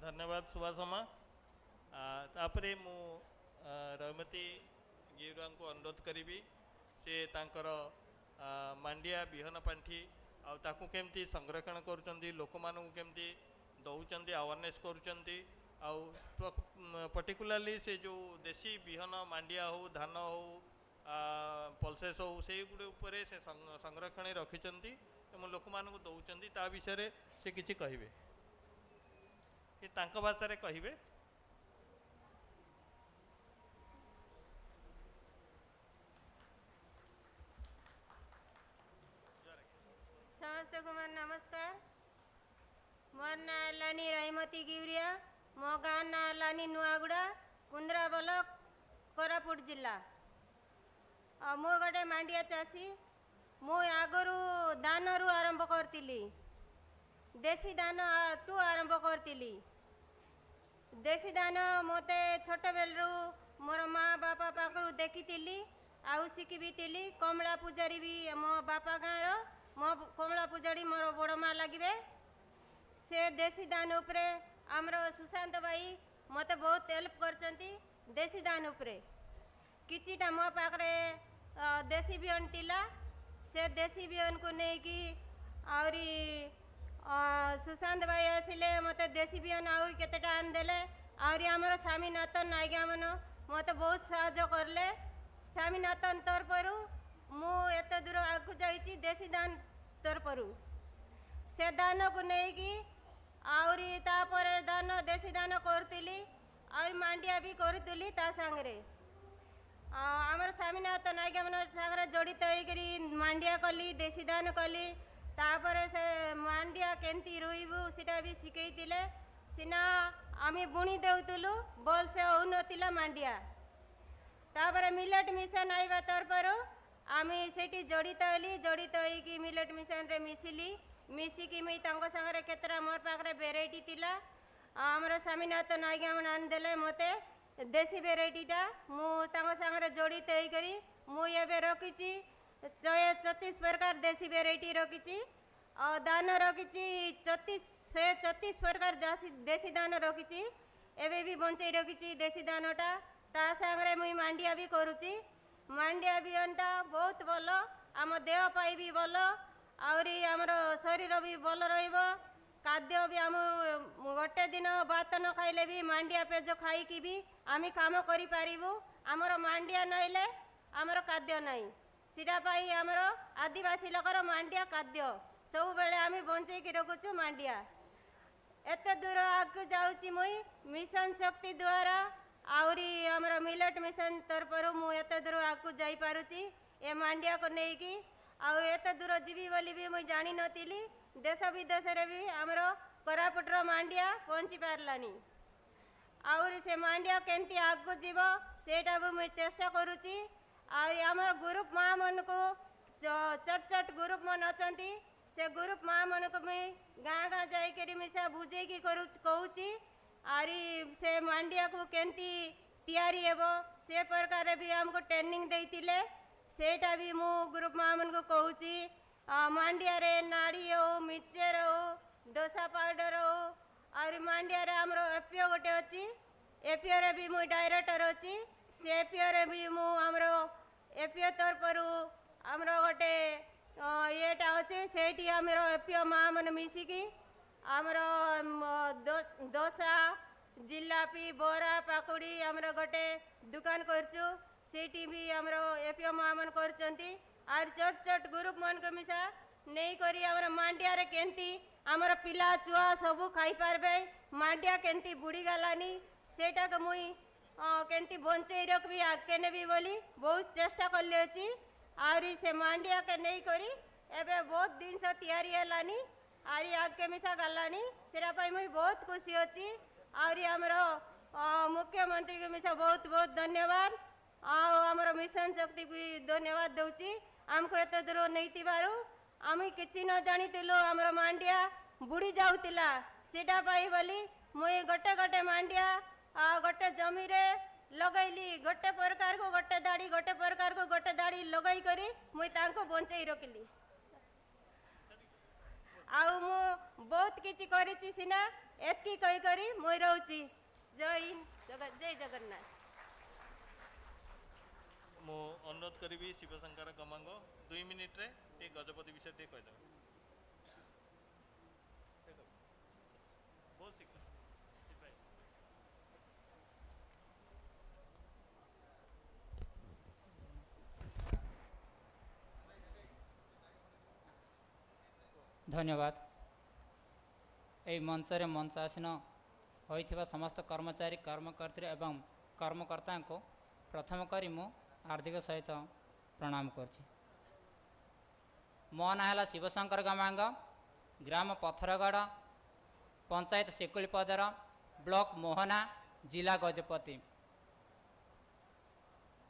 धन्यवाद सुभाषमा तापरे मु रमती गिरा को अनुरोध करी से तांकर मांडिया बिहन पांठी आ ताकू केमती संरक्षण करुचंती लोक मानू केमती दौचंती अवेयरनेस करुचंती आउ पर्टिकुलाली से जो देशी बिहन मांडिया हो धान हो पल्सेस हो से गुड़े उपरे से संरक्षण रखिचंती एवं लोक मानू दौचंती ता विषय से किछि कहिबे कि तांको भाषा रे कहिबे समस्त को मोर नमस्कार मोर ना लानी रहीमती गिवरिया मो गाँ ना लानी नुआगुड़ा कुंद्रा ब्लॉक कोरापुट जिला मु गोटे मांडिया चाषी मु आगरू दान रु आरंभ करती देशी दान टू आरंभ करती देशी दान मते छोट बेलू मोर माँ बापा पाखु देखी आउ शिखी भी कमला पूजारी भी मो बापा गाँव मो कमला पूजारी मोर बड़ माँ लगे से देशी दान उपरे आमर सुशांत भाई मते बहुत हेल्प करचंती देशी दान उपरे किछिटा मो पाखरे देशी बिहन टिला से देशी बिहन को लेकिन आउरी सुशांत भाई आसिले मते देशी बिहन आउरी केतेटा आनदेले आउरी आमर स्वामीनाथन आज्ञा मन मते बहुत साहाय्य करले स्वामीनाथन तरफरु मु एत दूर आगु जाइछि देशी दान तरफरु से दान को लेकिन आउरी तापर दान देशी दान करतिली आउरी मांडिया भी करतुली ता संगरे आमर स्वामीनाथन आज्ञा मन संगरे जड़ित होइकरी मांडिया कली देशी दान कली तापर से मांडिया केंती रोइबु सेटा भी शिखैतिले सिना आमी बुणी देउतुलु बोल से होउनतिला मांडिया तापर मिलेट मिशन आइबा तरफरु आमी सेठी जड़ित होली जड़ित होइकी मिलेट मिशन रे मिसिली मिसिकी मुई तांको संगरे केतरा मोर पाखरे वेराइटी तिला आमर स्वामीनाथन आज्ञा मन आनदेले मते देशी वेराइटीटा मु तांको संगरे जड़ित होइकरी मु एबे रखिछि 134 प्रकार देशी वेराइटी रखिछि और दान रखिछि 134 प्रकार देशी दान रखिछि एबे भी बंचै रखिछि देशी दानटा ता संगरे मुई मांडिया भी करूछि मांडिया बिहनटा बहुत भलो आम देह पाई भी भलो आउरी आमर शरीर भी भल रहिबो खाद्य भी आम गोटे दिन भात न खाइले भी मांडिया पेज खाइकी भी आम काम करि पारिबु आमर मांडिया नइले आमर खाद्य नहीं सीटा पाई आमर आदिवासी लोकर मांडिया खाद्य सब बेले आम बंचैकी रखुछु मांडिया एते दूर आगु जाउची मुई मिशन शक्ति द्वारा आउरी आमर मिलेट मिशन तरफरु मु एते दूर आगु जाई पारुची ए मांडिया को नेकी आउ एते दूर जीवी बोली भी मुई जानी नथिली देश विदेश रे भी आमर कोरापुटर मांडिया पहुँची पारलानी आउरी से मांडिया केंती आगु जीवो सेटा भी मुई चेष्टा करूची आमर ग्रुप माँ मन को चट चट ग्रुप मन अछंती से ग्रुप माँ मन को मुई गाँ गाँ जाइकरी मिसा बुझेकी कहूची आरी से मांडिया को केंती तैयारी हेबो से प्रकार भी हमको ट्रेनिंग देइतिले सेटा भी मु ग्रुप माँ मन को कहूची मांडिया रे नाड़ी हो मिक्सचर हो डोसा पाउडर हो और मांडिया रे हमरो एपीओ गोटे अच्छी एपीओ रे भी मुई डायरेक्टर अच्छी से एपीओ रे भी मु हमरो एपीओ तरफरु हमरो गोटे येटा अच्छे सेठी हमरो एपीओ माँ मन मिसिकी हमरो डोसा जिलापी बोरा पाकुड़ी हमरो गोटे दुकान करचु सेठी भी हमरो एपीओ माँ मन करचंती आर चट चट ग्रुप मन को मिसा नहीं करी हमर मांडिया रे केंती हमर पिला छुआ सबू खाई पारबे मांडिया केंती बुड़ी गलानी सेटा को मुई केंती बंचई रखबी आगे नेबी बोली बहुत चेष्टा करले अछि आरी से मांडिया के नहीं करी एबे बहुत दिन से तैयारी हेलानी आरी आगे मिसा गलानी सेटा पई मुई बहुत खुशी अछि आरी हमर मुख्यमंत्री के मिसा बहुत बहुत धन्यवाद आमर मिशन शक्ति भी धन्यवाद दउची आमको एत दूर नहीं आम कि न जानी आमर मांडिया बुड़ी जाऊला सेटा पाई बोली मुई गोटे गोटे मांडिया गोटे जमी रे लगैली गोटे प्रकार को गोटे दाड़ी लगई करी मुई तांको बंचई रखली आउ मु बहुत किछि करिछि सिना एतकी कहि करी मुई रहउची जय जगन्नाथ मु अनुरोध करी शिवशंकर गमांग 2 मिनिट रे टे गजपति विषय टे कह दो बहुत शीघ्र धन्यवाद ए मंचरे मंचासीन होइथिबा समस्त कर्मचारी कर्मकर्त्री एवं कर्मकर्ता को प्रथम करी मु हार्दिक सहित प्रणाम करछि। मो ना है शिवशंकर गमांग ग्राम पथरगढ़ पंचायत सेकुलीपदर ब्लॉक मोहना जिला गजपति।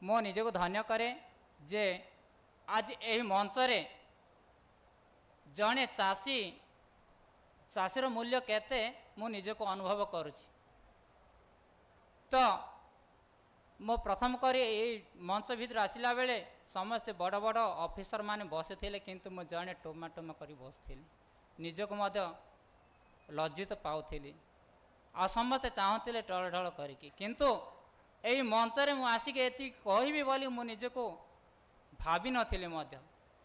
मो निजको धन्य करे जे आज यही मंच रे जड़े चाषी चाषीर मूल्य केते मु निजको अनुभव करुछि। तो मो प्रथम करी यही मंच भीतर आसिला बेले समस्ते बड़ बड़ ऑफिसर माने बसी थिले किंतु मु जड़े टोमा करी बसथिली निजको मध्य लज्जित पाउथिली आ समस्ते चाहूले टळ ढळ करिकी किंतु यही मंच रे मु आसिक एति कहबी बोली मु निजको भाभी नथिले मध्य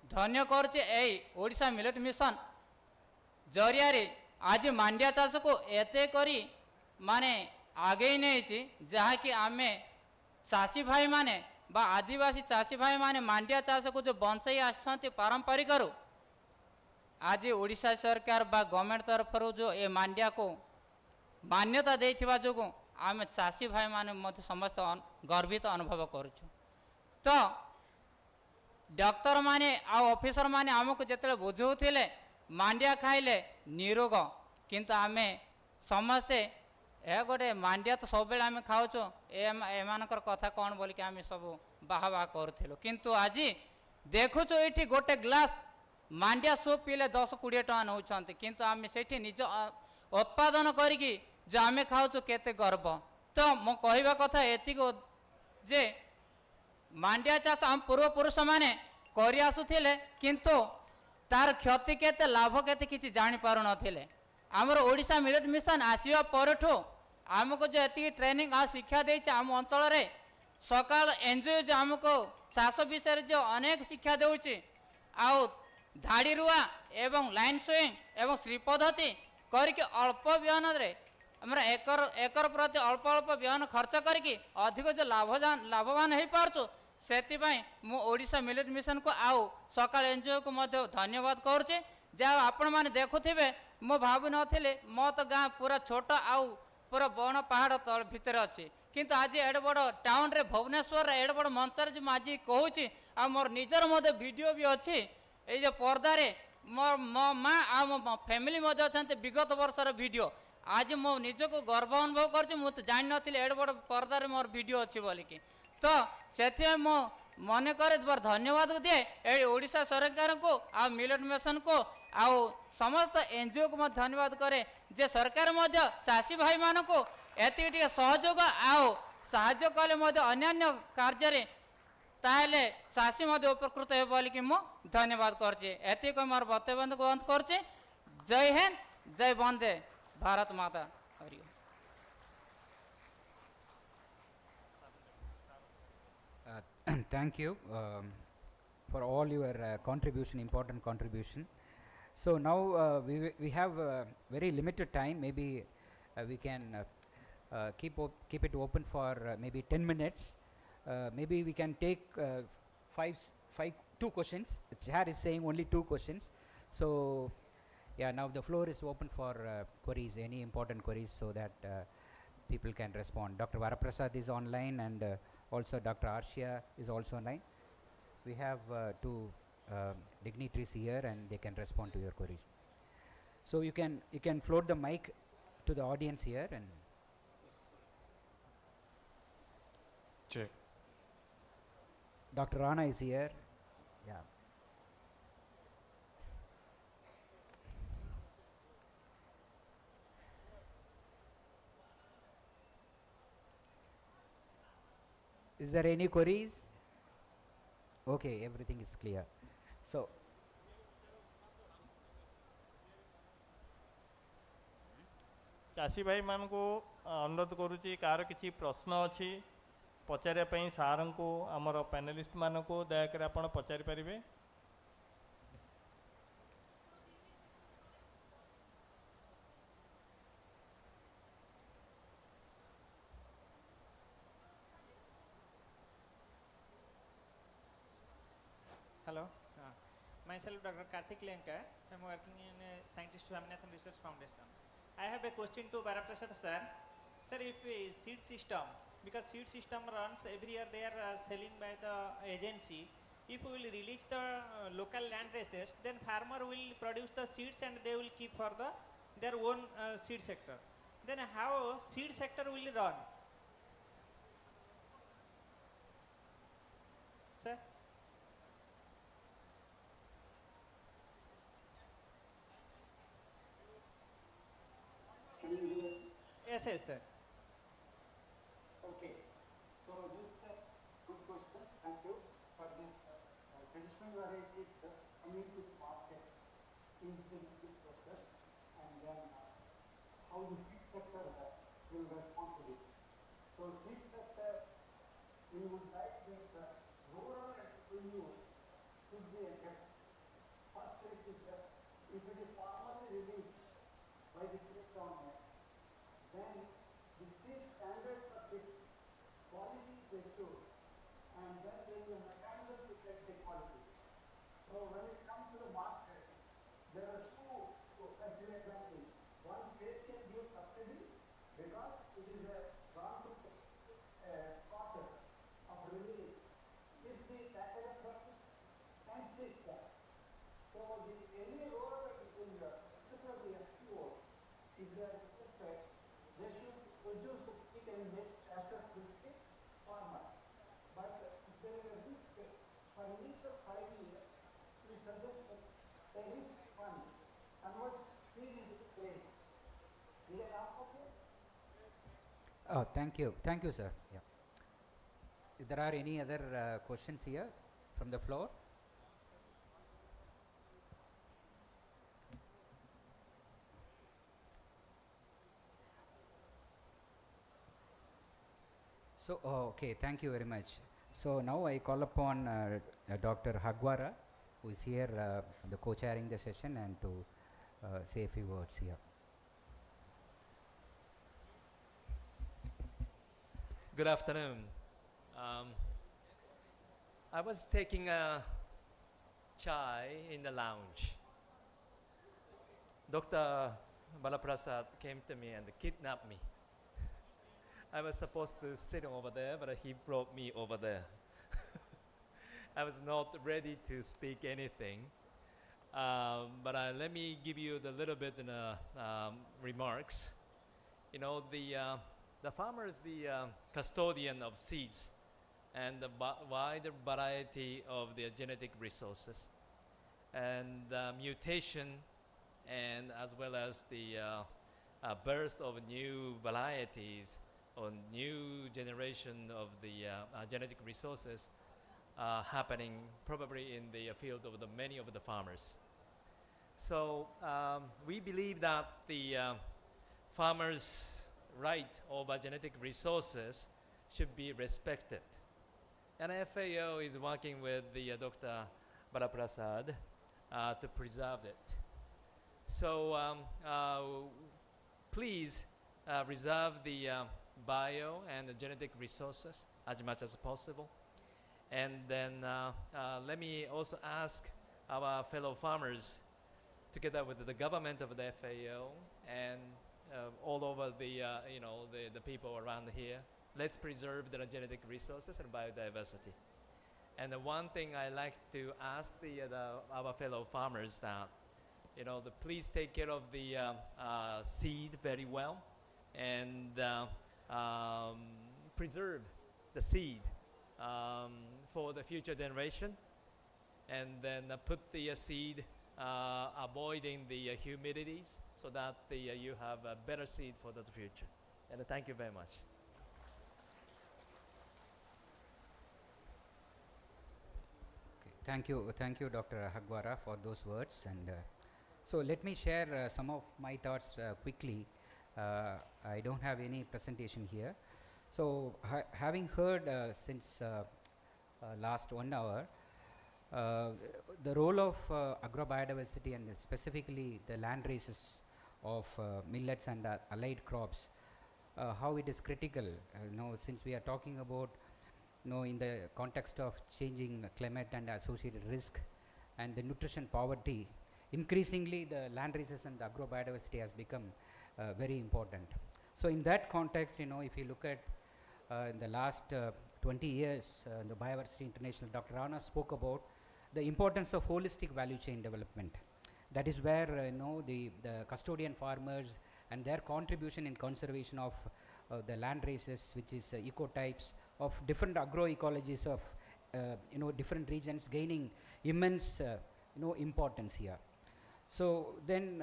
धन्य करछि एई ओडिशा मिलेट मिशन जरिया रे आज मांडिया चाष को एते करी माने आगे नहीं जहाँकि आमे चाषी भाई माने बा आदिवासी चाषी भाई माने मांडिया चाष को जो बंचाई आसछन्ति पारंपरिक आज ओडिशा सरकार बा गवर्नमेंट तरफ जो ए मांडिया को मान्यता देथिबा जोगु आमे चाषी भाई माने मते समस्त गर्वित अनुभव करूछु। तो डॉक्टर माने आ ऑफिसर माने आमको जेतले बुझौथिले मांडिया खाइले निरोग किंतु आमे समस्ते ए गोटे मांडिया तो सब बेले आमे खाउछु एमानकर कथा कौन बोल के आमे सब बाहा बाहा करूथिलो किंतु आज देखुछु एठी गोटे ग्लास मांडिया सूप पीले 10-20 टका नौछन्ति किंतु आमे सेठी निज उत्पादन करिकी जो आमे खाउछु केते गर्व। तो मो कहबा कथा एतिको जे मांडिया चाष आम पूर्वपुरुष माने करि आसुथिले किंतु तार क्षति केते लाभ केते किछि जानि पारु नथिले। आमर ओडिशा मिलेट मिशन आसिया परठो आमको जो एति ट्रेनिंग आ शिक्षा देछि आम अंचल रे सकाल एनजीओ जो आमको चाष विषय जो अनेक शिक्षा देउछि आउ धाड़ी रुआ एवं लाइन सुइंग एवं श्री पद्धति करके अल्प बिहन रे हमरा एकर प्रति अल्प अल्प बिहन खर्च करके अधिक जो लाभवान हो पारछु सेतिबाई मु ओडिशा मिलेट मिशन को आउ सकाल एनजीओ को मध्य धन्यवाद करुचे। जहाँ आपण माने देखुथिबे मो भाबु नथिले मो तो गाँ पूरा छोट आउ पूरा बण पहाड़ तल भितर अच्छी किंतु आज एडे बड़ टाउन रे भुवनेश्वर एडे बड़ मंच रे जो आज कहूँ आ मोर निजर मध्य वीडियो भी अच्छी ये जो पर्दा रे मोर मो माँ आ मो फैमिली मध्य अच्छा विगत वर्षर वीडियो आज मो निजको गर्व अनुभव कर मुझे जान नी एडे बड़ पर्दा रे मोर वीडियो अच्छी बोलिकी। तो से मो मन करे बार धन्यवाद दिए ये ओडिशा सरकार को आ मिलेट मिशन को आउ समस्त एनजीओ को धन्यवाद करे जे सरकार मध्य चाषी भाई मान को एति सहयोग आउ साहाय्य कले अन्य कार्य रे ताहले चाषी मध्य उपकृत हो बोलिकी मो धन्यवाद करछे। एति को मोर बक्तव्य बंद करछे। जय हिंद जय वंदे भारत माता। Hari Thank you for all your contribution, important contribution. So now we have very limited time. Maybe we can keep it open for maybe 10 minutes. Maybe we can take two questions. The chair is saying only 2 questions. So yeah, now the floor is open for queries, any important queries, so that people can respond. Dr. Varaprasad is online, and also Dr. Arshia is also online. We have 2 dignitaries here, and they can respond to your queries. So you can float the mic to the audience here. And Check. Dr. Rana is here. Yeah. Is there any queries? Okay, everything is clear. So चाषी भाई मान को अनुरोध करुच्ची car किसी प्रश्न अच्छी पचारे सार को आमर पैनलिस्ट मान को दयाकर आप पचारि पारिबे। Hello, myself Dr. Karthik Lenka. I am working in a scientist Swaminathan Research Foundation. I have a question to Varaprasad sir. Sir, if a seed system, because seed system runs every year, they are selling by the agency. If we will release the local land races, then farmer will produce the seeds and they will keep for their own seed sector. Then how seed sector will run? Yes, yes, sir. Okay. So this is a good question. Thank you for this traditional variety coming to the market is the this question, and then how the seed sector will respond to it. So seed sector, we would like that the rural entrepreneurs should be encouraged. First it is that if it is formally released by the state government, then the state standards of its quality is assured, and then there is a mechanism to check the quality. So when it comes to the market, there are two actually examples. One, state can give subsidy because it is a gone through process of release. If the package practice can sit that. So the any rural entrepreneur, particularly FPOs, if they are interested, they should produce the seed and make access to the farmer. But if there is a risk for initial 5 years, we suggest a risk fund convert seed into grain. Is that okay? Oh, thank you, sir. Yeah. If there are any other questions here from the floor? So, okay, thank you very much. So now I call upon Dr. Hagwara, who is here, the co-chairing the session, and to say a few words here. Good afternoon. I was taking a chai in the lounge. Dr. Balaprasad came to me and kidnapped me. I was supposed to sit over there, but he brought me over there. I was not ready to speak anything, but let me give you the little bit in remarks. You know, the farmer is the custodian of seeds and the wider variety of the genetic resources, and mutation, and as well as the birth of new varieties or new generation of the genetic resources happening probably in the field of the many of the farmers. So we believe that the farmers' right over genetic resources should be respected. And FAO is working with the Dr. Balaprasad to preserve it. So please reserve the bio and the genetic resources as much as possible. And then let me also ask our fellow farmers, together with the government of the FAO and all over the people around here, let's preserve the genetic resources and biodiversity. And the one thing I like to ask our fellow farmers that, please take care of the seed very well, and preserve the seed for the future generation, and then put the seed avoiding the humidities so that you have a better seed for the future. And thank you very much. Okay, thank you, Dr. Hagwara, for those words. And so let me share some of my thoughts quickly. I don't have any presentation here. So having heard since last 1 hour, the role of agro-biodiversity and specifically the land races of millets and allied crops, how it is critical, since we are talking about, in the context of changing climate and associated risk and the nutrition poverty, increasingly the land races and the agro-biodiversity has become very important. So in that context, if you look at in the last 20 years, the Biodiversity International, Dr. Rana spoke about the importance of holistic value chain development. That is where the custodian farmers and their contribution in conservation of the land races, which is ecotypes of different agroecologies of different regions, gaining immense importance here. So then,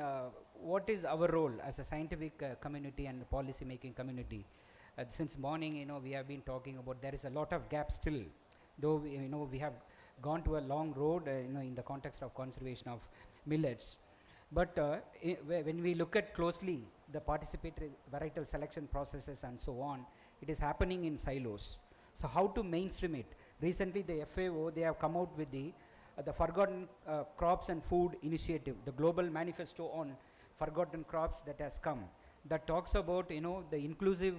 what is our role as a scientific community and the policy making community? Since morning, we have been talking about there is a lot of gap still, though we have gone to a long road, in the context of conservation of millets. But when we look at closely the participatory varietal selection processes and so on, it is happening in silos. So how to mainstream it? Recently, the FAO, they have come out with the Forgotten Crops and Food Initiative, the global manifesto on forgotten crops that has come, that talks about the inclusive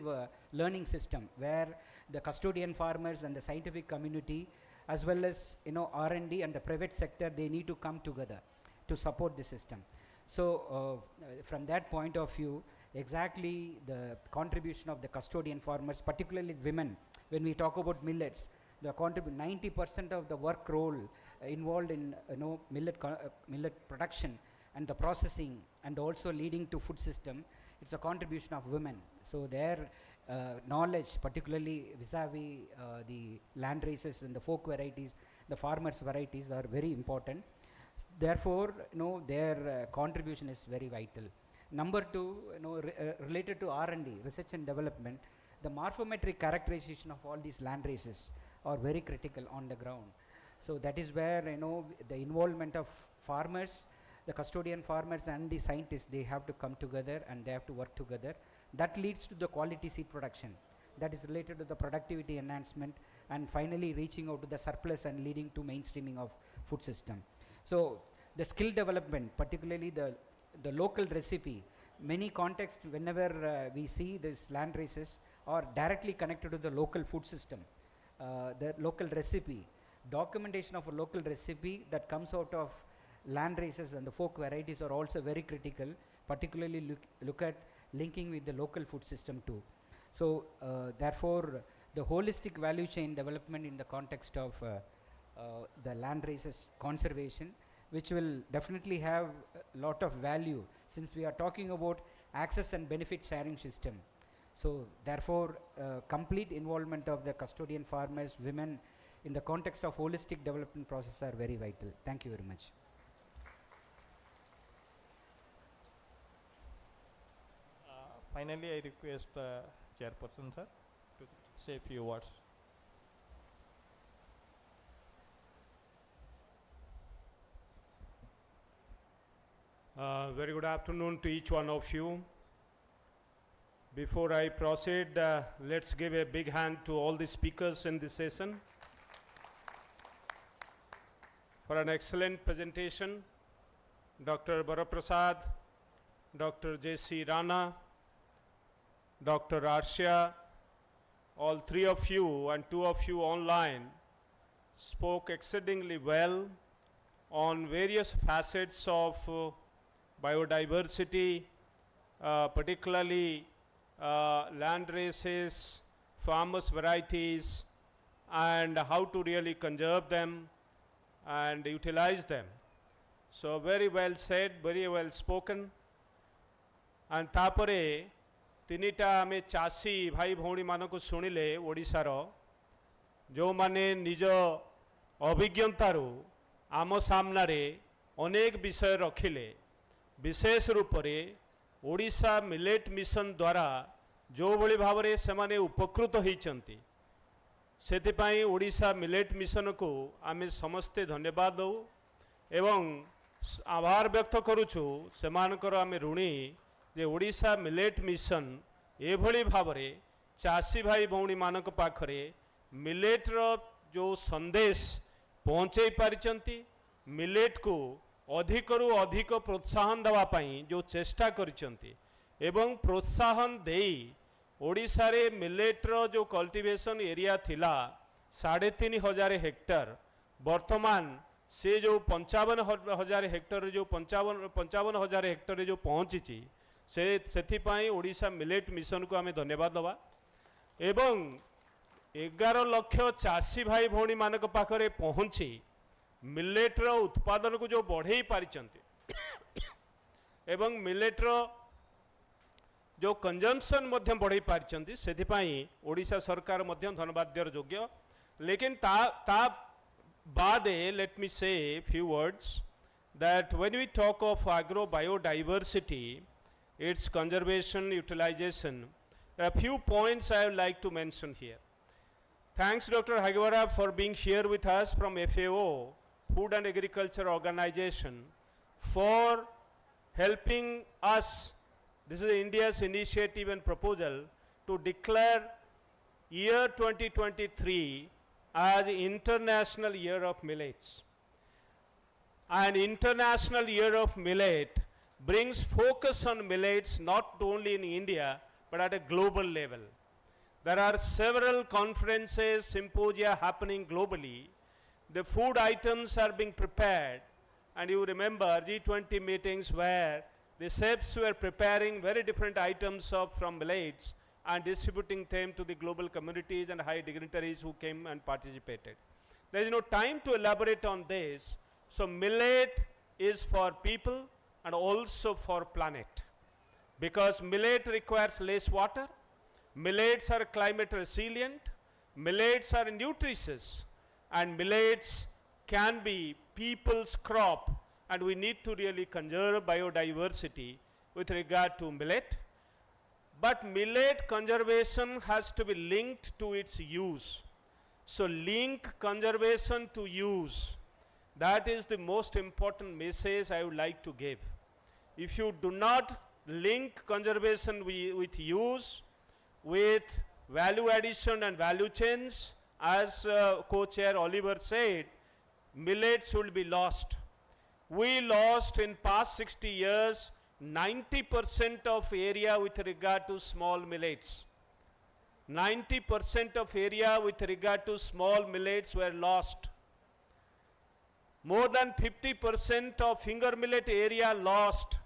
learning system, where the custodian farmers and the scientific community, as well as R&D and the private sector, they need to come together to support the system. So from that point of view, exactly the contribution of the custodian farmers, particularly women, when we talk about millets, the 90% of the work role involved in millet production and the processing and also leading to food system, it's a contribution of women. So their knowledge, particularly vis-a-vis the land races and the folk varieties, the farmers varieties, are very important. Therefore, their contribution is very vital. Number two, related to R&D, research and development, the morphometric characterization of all these land races are very critical on the ground. So that is where the involvement of farmers, the custodian farmers and the scientists, they have to come together and they have to work together. That leads to the quality seed production. That is related to the productivity enhancement and finally reaching out to the surplus and leading to mainstreaming of food system. So the skill development, particularly the local recipe, many contexts whenever we see these land races are directly connected to the local food system. The local recipe, documentation of a local recipe that comes out of land races and the folk varieties are also very critical, particularly look at linking with the local food system too. So therefore, the holistic value chain development in the context of the land races conservation, which will definitely have a lot of value since we are talking about access and benefit sharing system. So therefore, complete involvement of the custodian farmers, women in the context of holistic development process are very vital. Thank you very much. Finally, I request Chairperson, sir, to say a few words. Very good afternoon to each one of you. Before I proceed, let's give a big hand to all the speakers in this session for an excellent presentation. Dr. Baraprasad, Dr. J.C. Rana, Dr. Arshia, all three of you and two of you online spoke exceedingly well on various facets of biodiversity, particularly land races, farmers varieties, and how to really conserve them and utilize them. So very well said, very well spoken. And tapare tinita ame chasi bhai bhauni manako shunile odisha jo mane nijo abhigyantaru amo samnare अनेक विषय रखिले विशेष रूप से Odisha millet mission द्वारा जो भली भाव में से उपकृत होती से ओडिशा मिलेट मिशन को आमे समस्ते धन्यवाद दौ एवं आभार व्यक्त करुचु सेमानकर आमे ऋणी जे ओडिशा मिलेट मिशन एभली भाव में चाषी भाई भौणी मानक पाखरे मिलेट रो जो संदेश पहुँचे पारिचंती मिलेट को अधिकरू अधिक प्रोत्साहन देवाई जो चेष्टा करिसंती एवं प्रोत्साहन देई ओडिशा रे मिलेट रो जो कल्टीवेशन एरिया थिला 3500 हेक्टर वर्तमान से जो 55,000 हेक्टर जो 55,000 हेक्टर जो पहुँची से ओडिशा मिलेट मिशन को आमे धन्यवाद दवा एवं 11 लाख चाषी भाई भौणी मानक पाखरे पहुँची मिलेट रो उत्पादन को जो बढ़े पारिचंती एवं मिलेट रो जो कंजम्पशन मध्य बढ़े पारिचंती सेथिपाई ओडिशा सरकार मध्य धन्यवाद्यर योग्य लेकिन ता बादे लेट मी से few words that when we talk of agro-biodiversity, its conservation, utilization, there are a few points I would like to mention here. Thanks Dr. Hagewara for being here with us from FAO, Food and Agriculture Organization, for helping us, this is India's initiative and proposal, to declare year 2023 as International Year of Millets. An International Year of Millet brings focus on millets not only in India but at a global level. There are several conferences, symposia happening globally. The food items are being prepared, and you remember G20 meetings where the chefs were preparing very different items from millets and distributing them to the global communities and high dignitaries who came and participated. There is no time to elaborate on this. So millet is for people and also for planet, because millet requires less water, millets are climate resilient, millets are nutritious, and millets can be people's crop, and we need to really conserve biodiversity with regard to millet. But millet conservation has to be linked to its use. So link conservation to use. That is the most important message I would like to give. If you do not link conservation with use, with value addition and value chains, as co-chair Oliver said, millets will be lost. We lost in past 60 years 90% of area with regard to small millets. 90% of area with regard to small millets were lost. More than 50% of finger millet area lost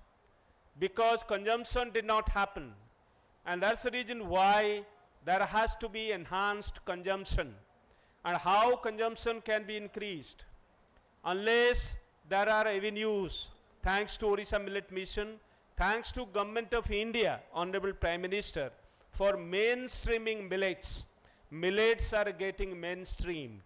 because consumption did not happen. And that's the reason why there has to be enhanced consumption. And how consumption can be increased? Unless there are avenues, thanks to Odisha Millets Mission, thanks to Government of India, Honorable Prime Minister, for mainstreaming millets. Millets are getting mainstreamed.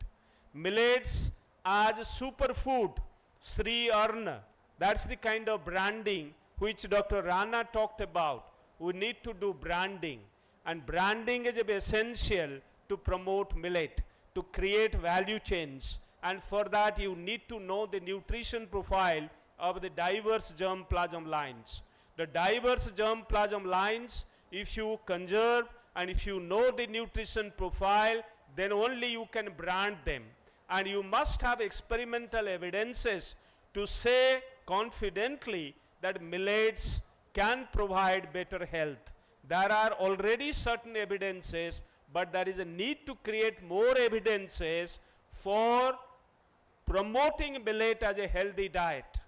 Millets as superfood, Sri Arna, that's the kind of branding which Dr. Rana talked about. We need to do branding, and branding is essential to promote millet, to create value chains, and for that you need to know the nutrition profile of the diverse germplasm lines. The diverse germplasm lines, if you conserve and if you know the nutrition profile, then only you can brand them. And you must have experimental evidences to say confidently that millets can provide better health. There are already certain evidences, but there is a need to create more evidences for promoting millet as a healthy diet.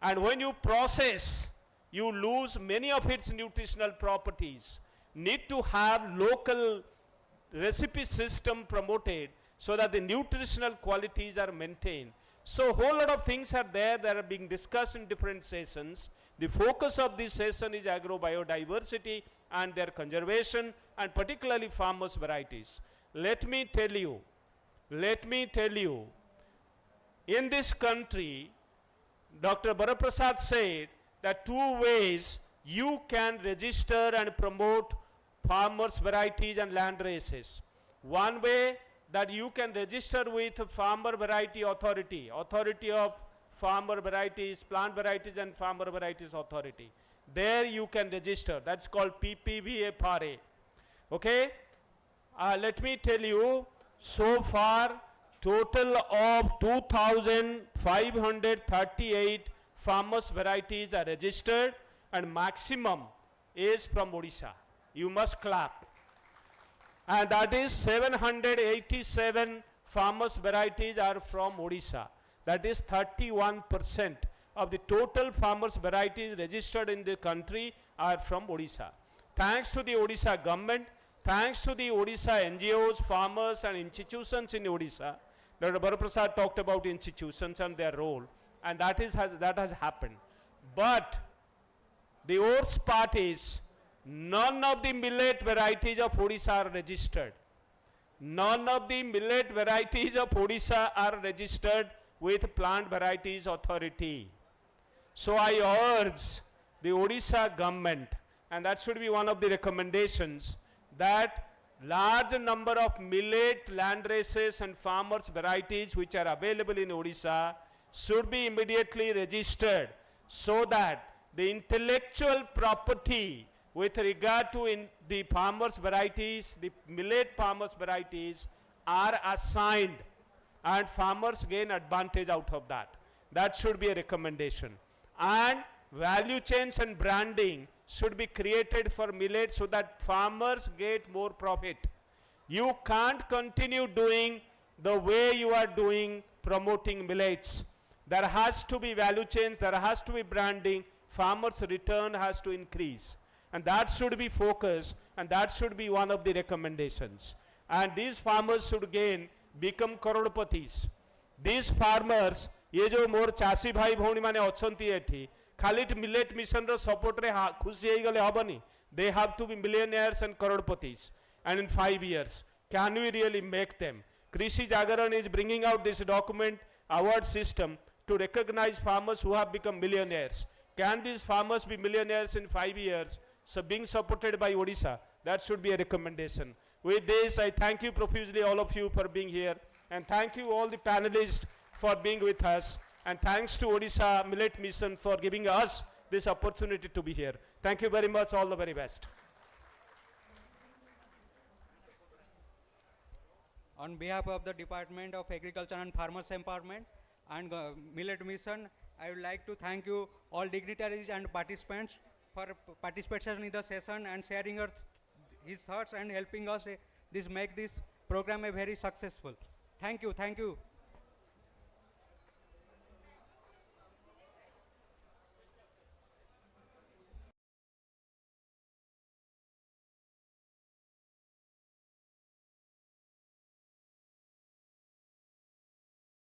And when you process, you lose many of its nutritional properties. Need to have local recipe system promoted so that the nutritional qualities are maintained. So a whole lot of things are there that are being discussed in different sessions. The focus of this session is agro-biodiversity and their conservation, and particularly farmers' varieties. Let me tell you, in this country, Dr. Baraprasad said that 2 ways you can register and promote farmers' varieties and land races. One way, that you can register with Farmer Variety Authority, Authority of Farmer Varieties, Plant Varieties and Farmer Varieties Authority. There you can register. That's called PPVFRA. Okay? Let me tell you, so far, total of 2,538 farmers varieties are registered, and maximum is from Odisha. You must clap. And that is 787 farmers varieties are from Odisha. That is 31% of the total farmers varieties registered in the country are from Odisha. Thanks to the Odisha government, thanks to the Odisha NGOs, farmers and institutions in Odisha. Dr. Baraprasad talked about institutions and their role, and that has happened. But the worst part is, none of the millet varieties of Odisha are registered. None of the millet varieties of Odisha are registered with Plant Varieties Authority. So I urge the Odisha government, and that should be one of the recommendations, that large number of millet land races and farmers varieties which are available in Odisha should be immediately registered, so that the intellectual property with regard to the farmers varieties, the millet farmers varieties are assigned and farmers gain advantage out of that. That should be a recommendation. And value chains and branding should be created for millet so that farmers get more profit. You can't continue doing the way you are doing promoting millets. There has to be value chains, there has to be branding, farmers' return has to increase. And that should be focused, and that should be one of the recommendations. And these farmers should again become करोड़पतिस. These farmers, ये जो मोर चासी भाई भौणी माने अछंती एठी, खाली millet mission रो support रे खुशी हेई गले हबनी. They have to be millionaires and करोड़पतिस. And in 5 years, can we really make them? Krishi Jagaran is bringing out this document, award system, to recognize farmers who have become millionaires. Can these farmers be millionaires in 5 years? So being supported by Odisha, that should be a recommendation. With this, I thank you profusely, all of you, for being here. And thank you all the panelists for being with us. And thanks to Odisha Millet Mission for giving us this opportunity to be here. Thank you very much, all the very best. On behalf of the Department of Agriculture and Farmers Empowerment and Millet Mission, I would like to thank you all dignitaries and participants for participation in the session and sharing his thoughts and helping us make this program a very successful. Thank you.